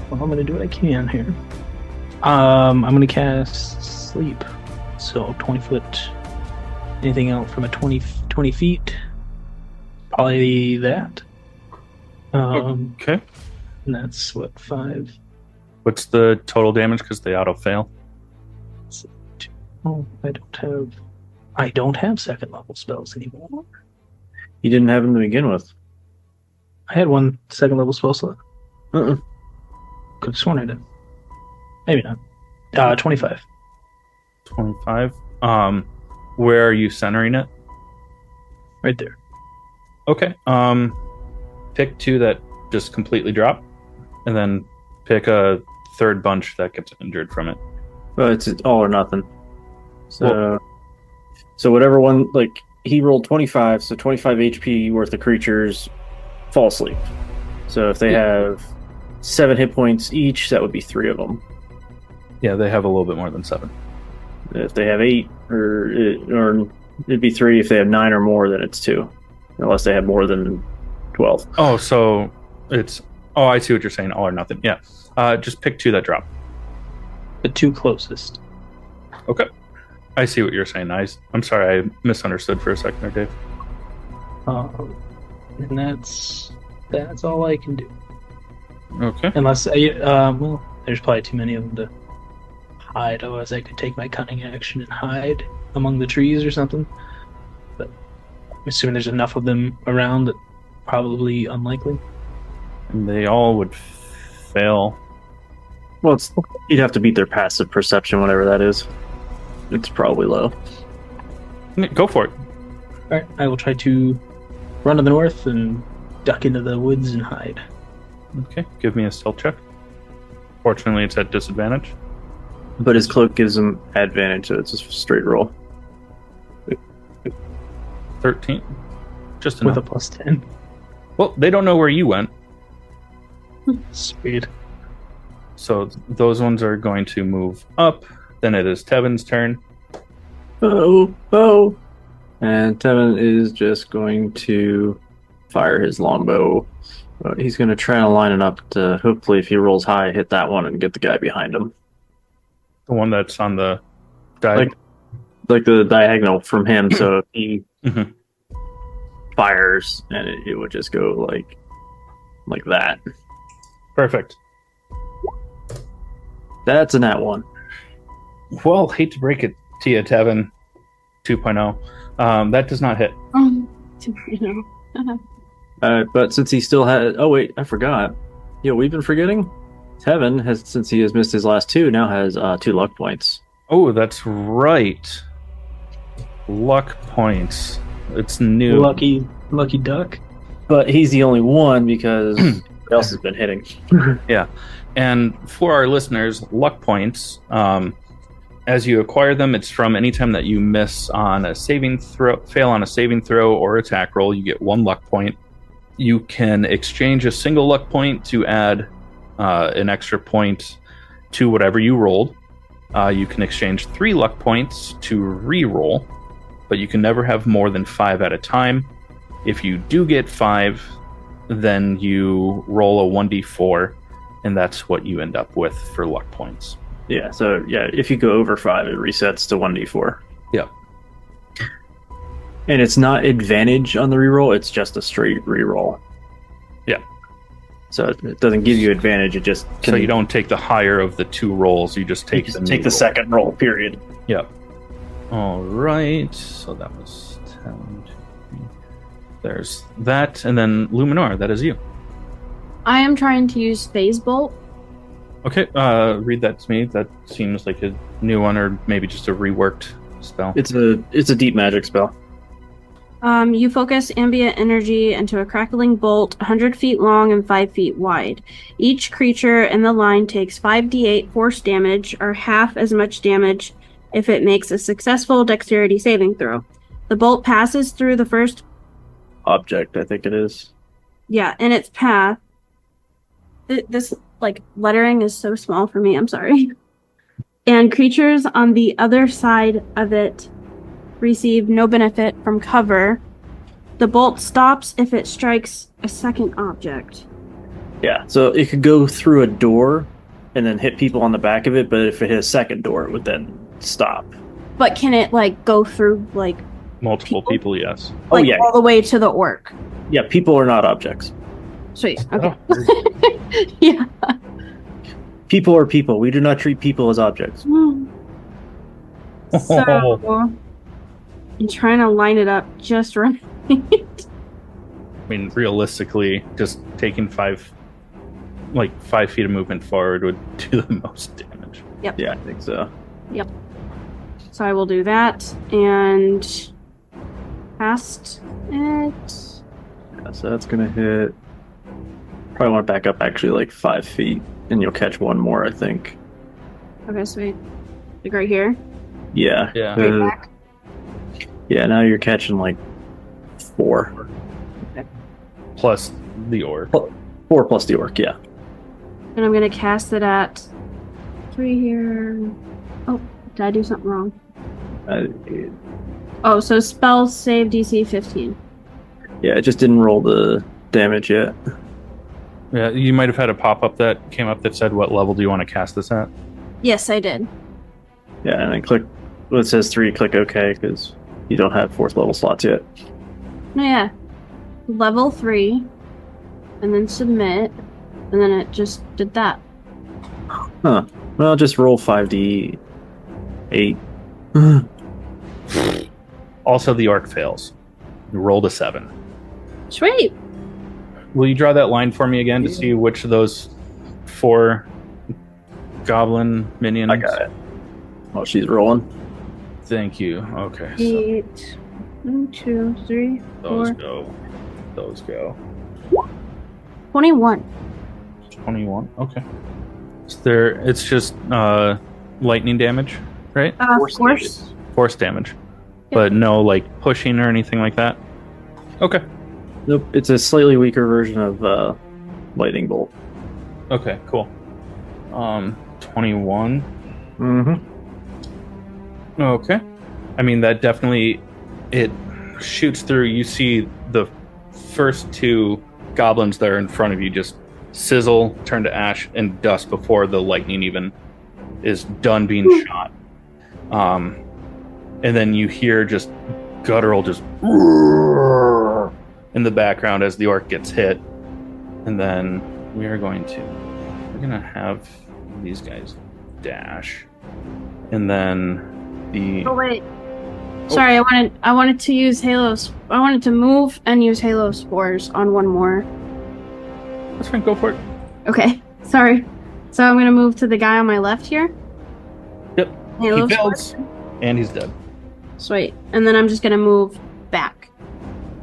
Well, I'm gonna do what I can here. I'm gonna cast sleep. So 20 foot. Anything out from a 20 feet? Probably that. Okay. And that's what, 5. What's the total damage? Because they auto fail. Oh, I don't have second level spells anymore. You didn't have them to begin with. I had 1 second level spell slot. Uh-uh. Could have sworn I did. Maybe not. 25. 25. Where are you centering it? Right there. Okay. Pick 2 that just completely drop, and then pick a third bunch that gets injured from it. Well, it's all or nothing. So whatever one, like, he rolled 25, so 25 HP worth of creatures fall asleep. So if they have 7 hit points each, that would be 3 of them. Yeah, they have a little bit more than 7. If they have 8, or it'd be 3. If they have 9 or more, then it's 2. Unless they have more than 12. Oh, so it's... Oh, I see what you're saying. All or nothing. Yeah. Just pick 2 that drop. The 2 closest. Okay. I see what you're saying. I'm sorry, I misunderstood for a second there, Dave. And that's all I can do. Okay. Unless, well, there's probably too many of them to hide. Otherwise, I could take my cunning action and hide among the trees or something. But I'm assuming there's enough of them around that probably unlikely. And they all would fail. Well, you'd have to beat their passive perception, whatever that is. It's probably low. Go for it. Alright, I will try to run to the north and duck into the woods and hide. Okay, give me a stealth check. Fortunately, it's at disadvantage. But his cloak gives him advantage, so it's a straight roll. 13. Just enough. With a plus 10. Well, they don't know where you went. Sweet. So those ones are going to move up. Then it is Tevin's turn. Oh. And Tevin is just going to fire his longbow. He's going to try to line it up to, hopefully, if he rolls high, hit that one and get the guy behind him. The one that's on the diagonal. Like the diagonal from him, so if he fires, and it would just go like that. Perfect. That's a nat 1. Well, hate to break it to you, Tevin. 2.0. That does not hit. But since he still had... Oh, wait, I forgot. We've been forgetting. Tevin, has, since he has missed his last 2, now has 2 luck points. Oh, that's right. Luck points. It's new. Lucky duck. But he's the only one because everybody else has been hitting. Yeah. And for our listeners, luck points, as you acquire them, it's from any time that you miss on a fail on a saving throw or attack roll, you get 1 luck point. You can exchange a single luck point to add an extra point to whatever you rolled. You can exchange 3 luck points to re-roll, but you can never have more than 5 at a time. If you do get 5, then you roll a 1d4, and that's what you end up with for luck points. Yeah, so if you go over 5, it resets to 1d4. Yep. And it's not advantage on the reroll, it's just a straight reroll. Yeah. So it doesn't give you advantage, it just... So you don't take the higher of the 2 rolls, you just take the take the second roll, period. Yep. All right, so that was 10. There's that, and then Luminora, that is you. I am trying to use Phase Bolt. Okay, read that to me. That seems like a new one, or maybe just a reworked spell. It's a deep magic spell. You focus ambient energy into a crackling bolt 100 feet long and 5 feet wide. Each creature in the line takes 5d8 force damage, or half as much damage if it makes a successful dexterity saving throw. The bolt passes through the first... Object, I think it is. Yeah, in its path. This, lettering is so small for me, I'm sorry. And creatures on the other side of it receive no benefit from cover. The bolt stops if it strikes a second object. Yeah, so it could go through a door and then hit people on the back of it, but if it hit a second door, it would then stop. But can it, go through, Multiple people, yes. Oh, yeah. all the way to the orc? Yeah, people are not objects. Sweet, okay. Yeah. People are people. We do not treat people as objects. So, I'm trying to line it up just right. I mean, realistically, just taking 5 feet of movement forward would do the most damage. Yep. Yeah, I think so. Yep. So I will do that and cast it. Yeah, so that's gonna hit. Probably want to back up actually 5 feet, and you'll catch one more, I think. Okay, sweet. Right here. Yeah. Yeah. Right back. Yeah. Now you're catching 4. Plus the orc. 4 plus the orc. Yeah. And I'm gonna cast it at 3 here. Oh, did I do something wrong? Oh, so spell save DC 15. Yeah, it just didn't roll the damage yet. Yeah, you might have had a pop-up that came up that said, what level do you want to cast this at? Yes, I did. Yeah, and then click when it says 3, click OK, because you don't have 4th level slots yet. No, yeah. Level 3. And then submit. And then it just did that. Huh. Well, just roll 5d8. Also, the orc fails. You rolled a 7. Sweet. Will you draw that line for me again to see which of those 4 goblin minions? I got it. Oh, she's rolling. Thank you. Okay. 8. 1, 2, 3, Those 4. go. Those go. 21. 21. Okay. It's just lightning damage, right? Force. Force damage. But no pushing or anything like that. Okay. Nope, it's a slightly weaker version of lightning bolt. Okay, cool. 21. Mm-hmm. Okay. I mean, that definitely, it shoots through. You see the first 2 goblins that are in front of you just sizzle, turn to ash and dust before the lightning even is done being shot. And then you hear just guttural just in the background as the orc gets hit. And then we're going to have these guys dash. And then the... Oh, wait. Sorry, I wanted to use Halos. I wanted to move and use Halo Spores on one more. That's fine, go for it. Okay, sorry. So I'm gonna move to the guy on my left here. Yep. Halo He fails. Spores. And he's dead. Sweet. And then I'm just gonna move back.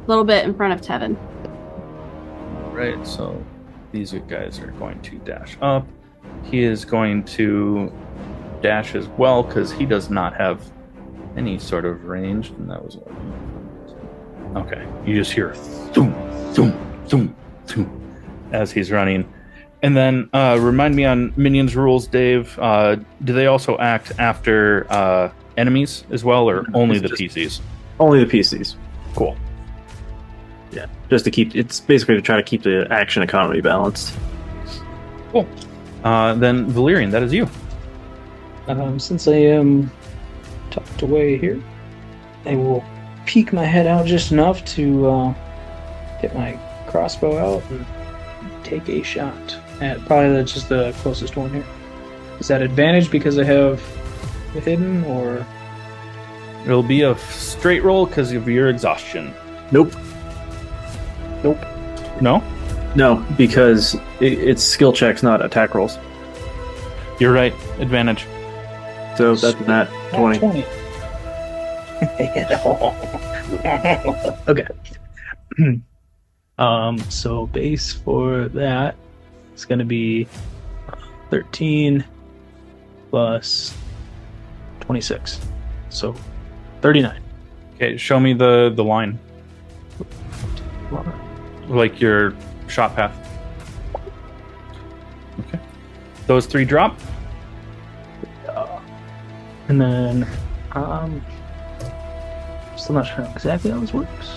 A little bit in front of Tevin. Alright, so these guys are going to dash up. He is going to dash as well, because he does not have any sort of range. And that was okay. You just hear thum, thum, thum, thum, as he's running. And then remind me on minions rules, Dave. Do they also act after enemies as well, or only the PCs? Only the PCs. Cool. Yeah, just to keep. It's basically to try to keep the action economy balanced. Cool. Then Valerian, that is you. Since I am tucked away here, I will peek my head out just enough to get my crossbow out and take a shot at probably just the closest one here. Is that advantage because I have the hidden, or It'll be a straight roll because of your exhaustion. Nope. No? No, because it's skill checks, not attack rolls. You're right. Advantage. So that's not 20. 20. Okay. So base for that is going to be 13 plus 26, so 39. Okay, show me the line. Like your shot path. Okay. Those 3 drop. And then still not sure exactly how this works.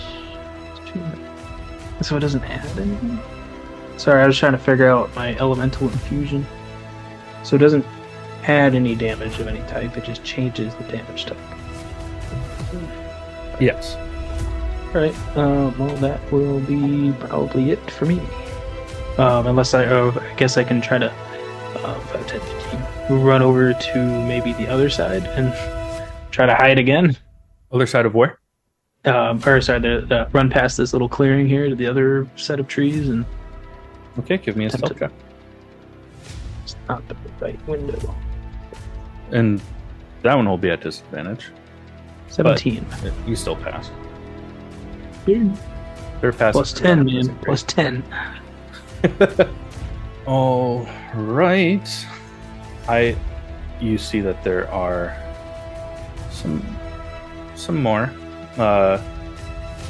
So it doesn't add anything. Sorry, I was trying to figure out my elemental infusion. So it doesn't add any damage of any type, it just changes the damage type. Yes. Alright, well that will be probably it for me. Unless I guess I can try to 5, 10, 15, run over to maybe the other side and try to hide again. Other side of where? Or sorry, the run past this little clearing here to the other set of trees and Okay, give me a stealth check. it's not the right window. And that one will be at disadvantage. 17. But you still pass. Yeah. They're passing. Plus 10, man. Plus 10. All right. You see that there are some more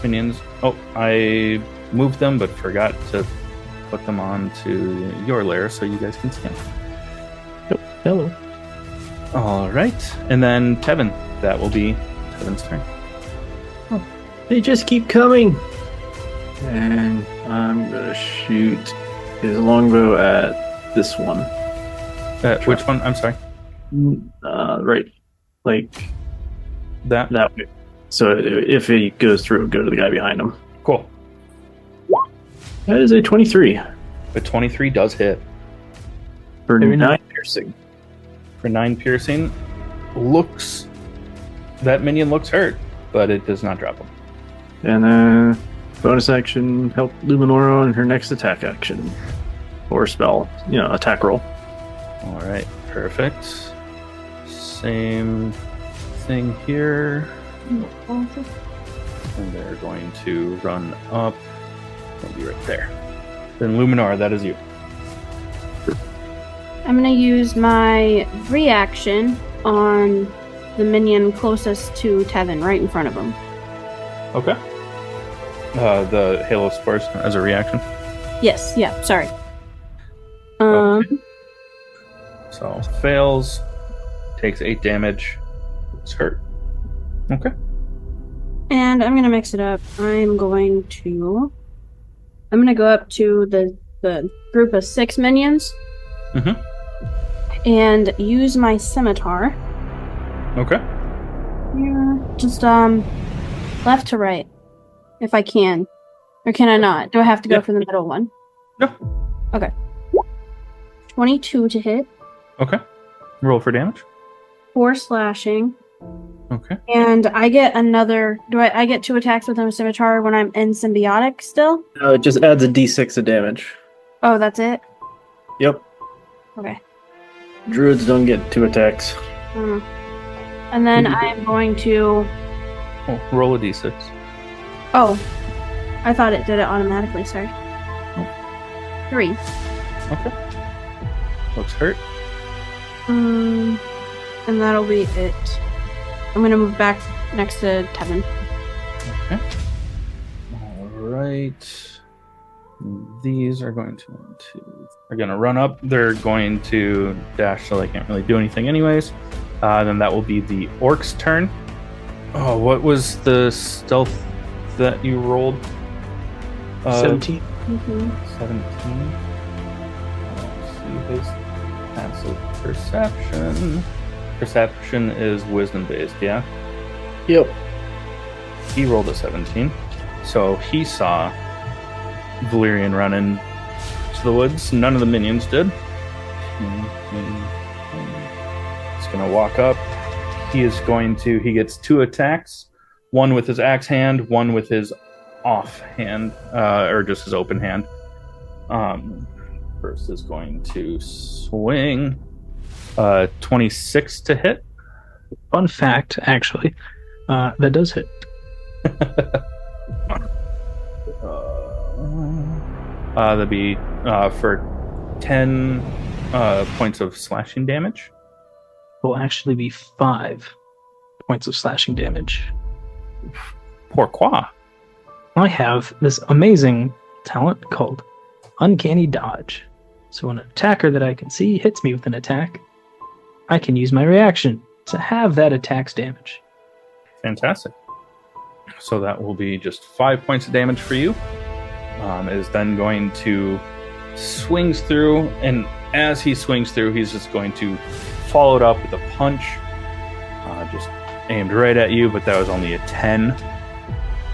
minions. Oh, I moved them, but forgot to put them onto your lair so you guys can see them. Hello. All right, and then Tevin. That will be Tevin's turn. They just keep coming. And I'm gonna shoot his longbow at this one. Which one? I'm sorry. Right, like That. that way. So if he goes through, go to the guy behind him. Cool. That is a 23 The 23 does hit. for Very 9 nice. piercing. For 9 piercing. That minion looks hurt, but it does not drop him. And bonus action, help Luminora on her next attack action. Or spell, attack roll. All right, perfect. Same thing here. And they're going to run up. They'll be right there. Then Luminara, that is you. I'm gonna use my reaction on the minion closest to Tevin, right in front of him. Okay. The Halo Spores as a reaction. Yes, yeah, sorry. Okay. So fails, takes 8 damage, it's hurt. Okay. And I'm gonna mix it up. I'm gonna go up to the group of 6 minions. Mhm. And use my scimitar. Okay. Yeah, just left to right, if I can, or can I not? Do I have to go Yeah. for the middle one? No. Okay. 22 to hit, Okay. Roll for damage. 4 slashing, Okay. and I get another. I get 2 attacks with my scimitar when I'm in symbiotic still? No, it just adds a d6 of damage. Oh, that's it. Yep. Okay. Druids don't get 2 attacks. And then I'm going to. Oh, roll a d6. Oh, I thought it did it automatically. Sorry. 3. Okay. Looks hurt. And that'll be it. I'm gonna move back next to Tevin. Okay. All right. These are going to run up. They're going to dash, so they can't really do anything anyways. Then that will be the orc's turn. Oh, what was the stealth that you rolled? 17. 17. Let's see his passive perception. Perception is wisdom based, yeah? Yep. He rolled a 17. So he saw Valerian run in to the woods. None of the minions did. He's going to walk up. He gets 2 attacks. One with his axe hand, one with his off hand, or just his open hand. First is going to swing 26 to hit. Fun fact, actually, that does hit. That'd be for 10 points of slashing damage. Will actually be 5 points of slashing damage. Pourquoi? I have this amazing talent called Uncanny Dodge. So when an attacker that I can see hits me with an attack, I can use my reaction to have that attack's damage. Fantastic. So that will be just 5 points of damage for you. Is then going to swings through, and as he swings through, he's just going to follow it up with a punch. Just aimed right at you, but that was only a 10.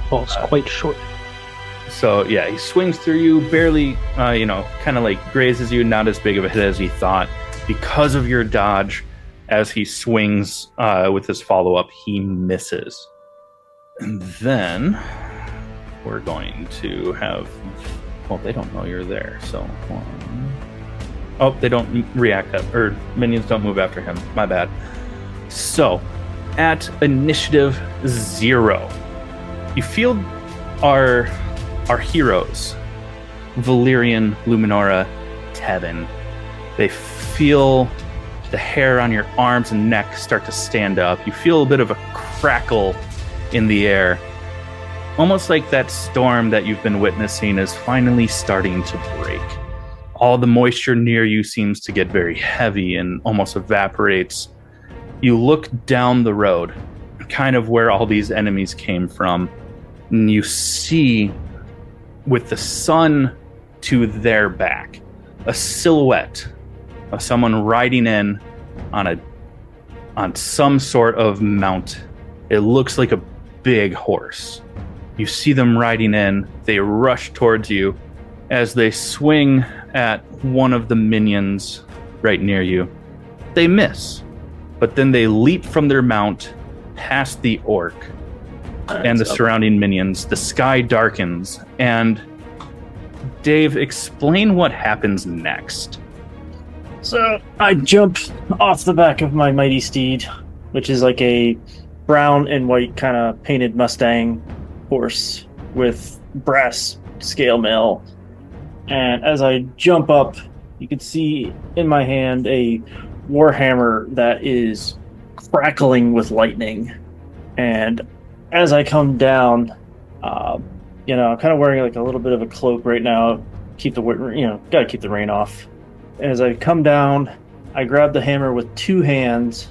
Falls quite short. So yeah, he swings through you, barely, kind of like grazes you, not as big of a hit as he thought. Because of your dodge, as he swings with his follow-up, he misses. And then we're going to have... Well, they don't know you're there, so... Oh, they don't react, or minions don't move after him. My bad. So, at initiative 0, you feel our heroes, Valerian, Luminora, Tevin, they feel the hair on your arms and neck start to stand up. You feel a bit of a crackle in the air. Almost like that storm that you've been witnessing is finally starting to break. All the moisture near you seems to get very heavy and almost evaporates. You look down the road, kind of where all these enemies came from, and you see, with the sun to their back, a silhouette of someone riding in on some sort of mount. It looks like a big horse. You see them riding in. They rush towards you. As they swing at one of the minions right near you, they miss. But then they leap from their mount past the orc and the surrounding minions. The sky darkens. And Dave, explain what happens next. So I jump off the back of my mighty steed, which is like a brown and white kind of painted Mustang horse with brass scale mail. And as I jump up, you can see in my hand a warhammer that is crackling with lightning. And as I come down, I'm kind of wearing like a little bit of a cloak right now. Gotta keep the rain off. As I come down, I grab the hammer with 2 hands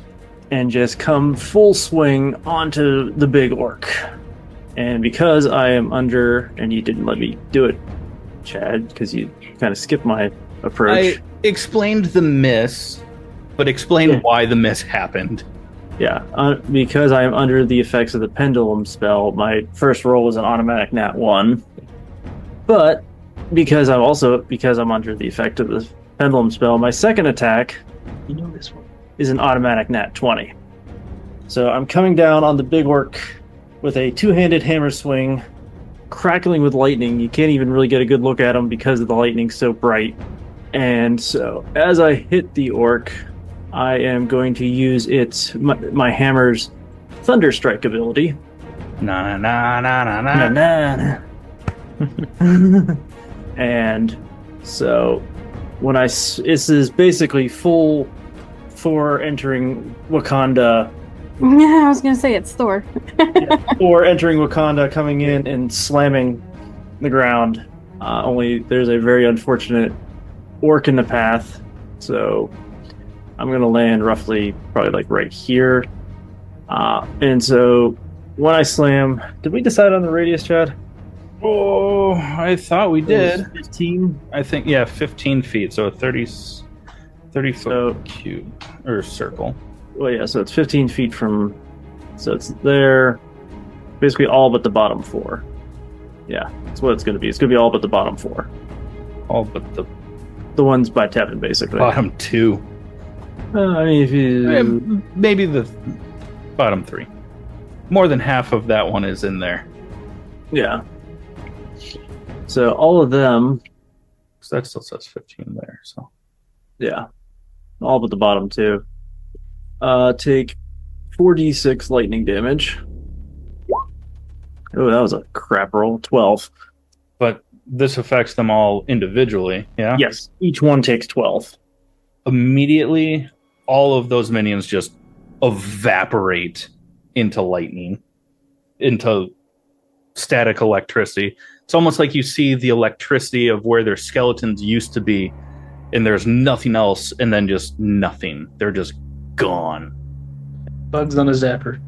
and just come full swing onto the big orc. And because I am under, and you didn't let me do it, Chad, because you kind of skipped my approach. I explained the miss, but explain why the miss happened. Yeah, because I am under the effects of the pendulum spell, my first roll was an automatic nat 1. But because I'm under the effect of the pendulum spell, my second attack This one is an automatic nat 20. So I'm coming down on the big orc with a 2-handed hammer swing, crackling with lightning. You can't even really get a good look at him because of the lightning so bright. And so as I hit the orc, I am going to use my hammer's Thunderstrike ability. Na na na na na na. And so this is basically full for entering Wakanda. Yeah, I was gonna say it's Thor. Or entering Wakanda, coming in and slamming the ground. Only there's a very unfortunate orc in the path, so I'm gonna land roughly probably like right here. And so when I slam, did we decide on the radius, Chad? Oh, I thought we did. 15. I think, yeah, 15 feet. So a 30 foot So- cube or circle. Well, yeah, so it's 15 feet from. So it's there, basically all but the bottom 4. Yeah, that's what it's going to be. It's going to be all but the bottom 4. All but the The ones by Tevin, basically. bottom 2. I mean, if you. Maybe the bottom 3. More than half of that one is in there. Yeah. So all of them, So that still says 15 there. So yeah, all but the bottom 2, take 4d6 lightning damage. Oh, that was a crap roll. 12. but this affects them all individually. Yeah. Yes, each one takes 12. Immediately, all of those minions just evaporate into lightning, into static electricity. It's almost like you see the electricity of where their skeletons used to be, and there's nothing else, and then just nothing. They're just gone. Bugs on a zapper.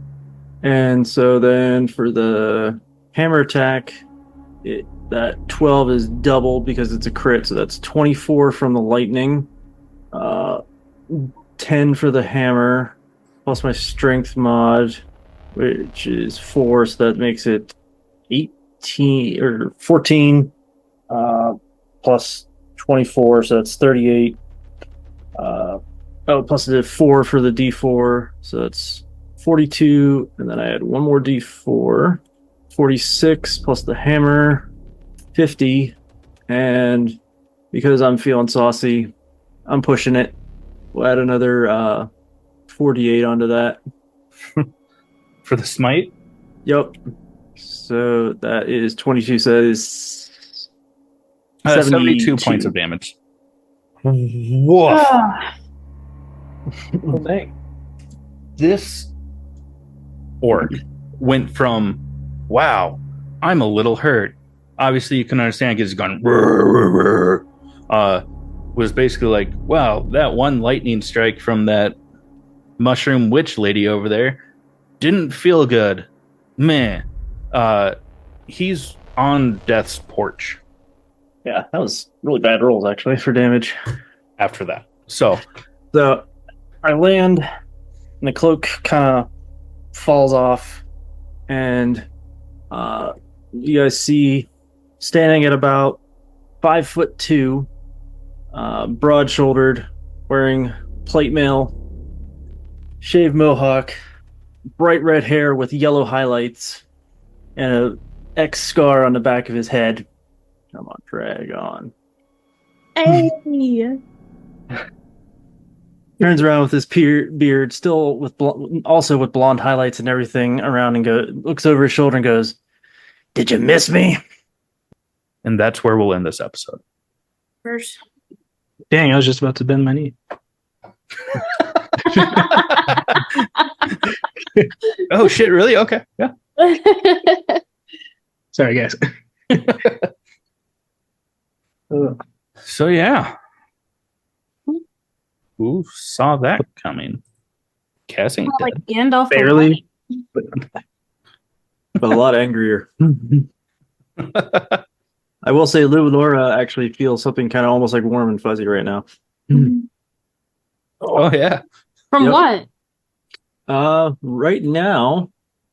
And so then for the hammer attack, that 12 is doubled because it's a crit, so that's 24 from the lightning, 10 for the hammer, plus my strength mod, which is 4, so that makes it 18 or 14, plus 24, so that's 38. Plus the 4 for the D4, so that's 42, and then I had one more D4, 46 plus the hammer, 50, and because I'm feeling saucy, I'm pushing it. We'll add another 48 onto that. For the smite? Yep. So that is 22, so that is 72 points of damage. Woof. Oh, dang. This orc went from, wow, I'm a little hurt. Obviously, you can understand because he's gone, was basically like, wow, that one lightning strike from that mushroom witch lady over there didn't feel good. Meh. He's on death's porch Yeah, that was really bad rolls actually for damage. after that. So, So I land, and the cloak kind of falls off, and you guys see standing at about 5'2", broad-shouldered, wearing plate mail, shaved mohawk, bright red hair with yellow highlights, and a X scar on the back of his head. Come on, drag on. Hey. Turns around with his beard, still with also with blonde highlights and everything around, and looks over his shoulder and goes, "Did you miss me?" and that's where we'll end this episode. First. Dang, I was just about to bend my knee. Oh, shit, really? Okay. Yeah. Sorry, guys. So, yeah. Who saw that coming? Cassie did. Like Gandalf. Barely. But a lot angrier. I will say Luminora actually feels something kind of almost like warm and fuzzy right now. Oh, yeah. From Yep. what? Right now,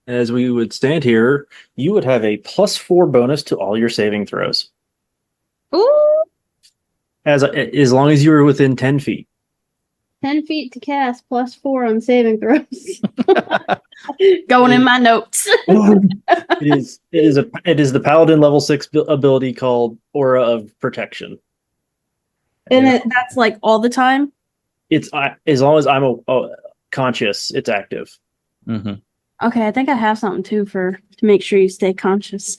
as we would stand here, you would have a +4 bonus to all your saving throws, Ooh, as long as you were within 10 feet. 10 feet to cast, +4 on saving throws. Going in my notes. It is the Paladin level 6 ability called Aura of Protection. And that's like all the time? It's as long as I'm conscious, it's active. Mm-hmm. Okay, I think I have something too to make sure you stay conscious.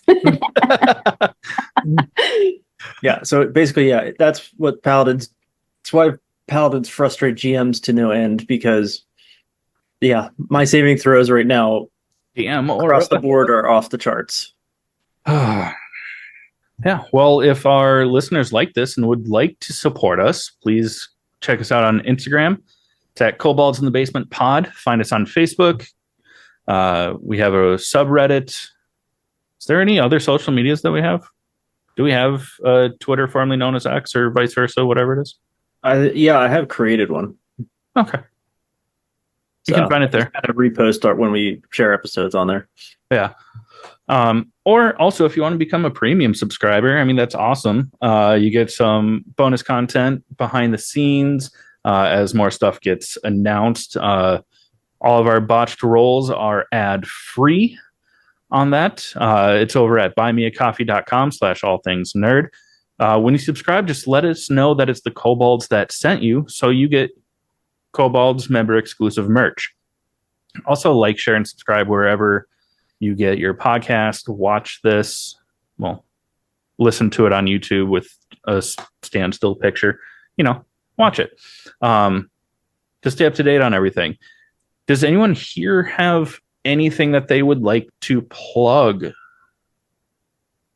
Yeah, so basically, yeah, that's what Paladins. That's why Paladins frustrate GMs to no end, because, yeah, my saving throws right now Damn, across the board are off the charts. Yeah. Well, if our listeners like this and would like to support us, please check us out on Instagram. It's at Kobolds in the Basement Pod. Find us on Facebook. We have a subreddit. Is there any other social medias that we have? Do we have Twitter, formerly known as X, or vice versa, whatever it is? I have created one. Okay. You can find it there. Kind of repost art when we share episodes on there. Yeah. Or also, if you want to become a premium subscriber, I mean, that's awesome. You get some bonus content behind the scenes as more stuff gets announced. All of our botched rolls are ad free on that. It's over at buymeacoffee.com/allthingsnerd. When you subscribe, just let us know that it's the Kobolds that sent you, so you get Kobolds member exclusive merch. Also, like, share, and subscribe wherever you get your podcast. Watch this. Well, listen to it on YouTube with a standstill picture. Watch it. To stay up to date on everything. Does anyone here have anything that they would like to plug?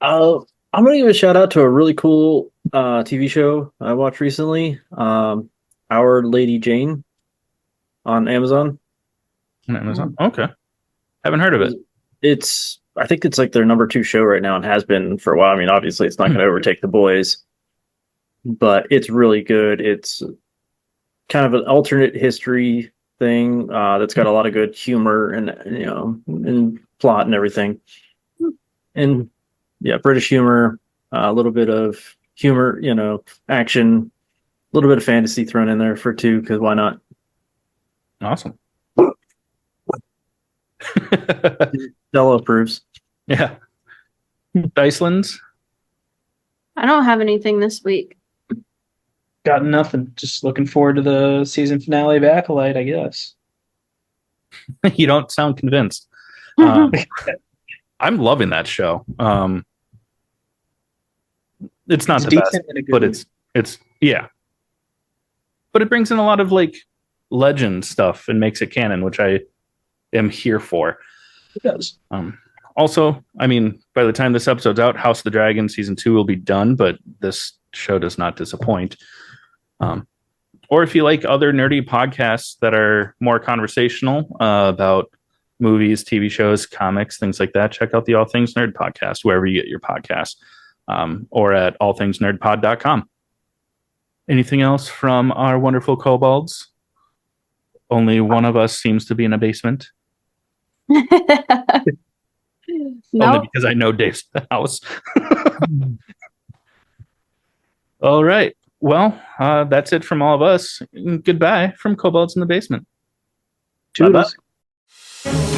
I'm going to give a shout out to a really cool TV show I watched recently. Our Lady Jane on Amazon. On Amazon? Okay. Haven't heard of it. I think it's like their number 2 show right now and has been for a while. I mean, obviously it's not going to overtake The Boys, but it's really good. It's kind of an alternate history thing that's got a lot of good humor and and plot and everything. And yeah, British humor, a little bit of humor, action, a little bit of fantasy thrown in there for 2, because why not? Awesome. Stella approves. Yeah. Dyslands? I don't have anything this week. Got nothing. Just looking forward to the season finale of Acolyte, I guess. You don't sound convinced. I'm loving that show. It's not the best, but it's yeah. But it brings in a lot of like legend stuff and makes it canon, which I am here for. It does. Also, I mean, by the time this episode's out, House of the Dragon season 2 will be done, but this show does not disappoint. Or if you like other nerdy podcasts that are more conversational about movies, TV shows, comics, things like that, check out the All Things Nerd podcast, wherever you get your podcasts, or at allthingsnerdpod.com. Anything else from our wonderful kobolds? Only one of us seems to be in a basement. No. Only because I know Dave's house. All right. Well, that's it from all of us. Goodbye from Kobolds in the Basement. Toodles. Bye-bye.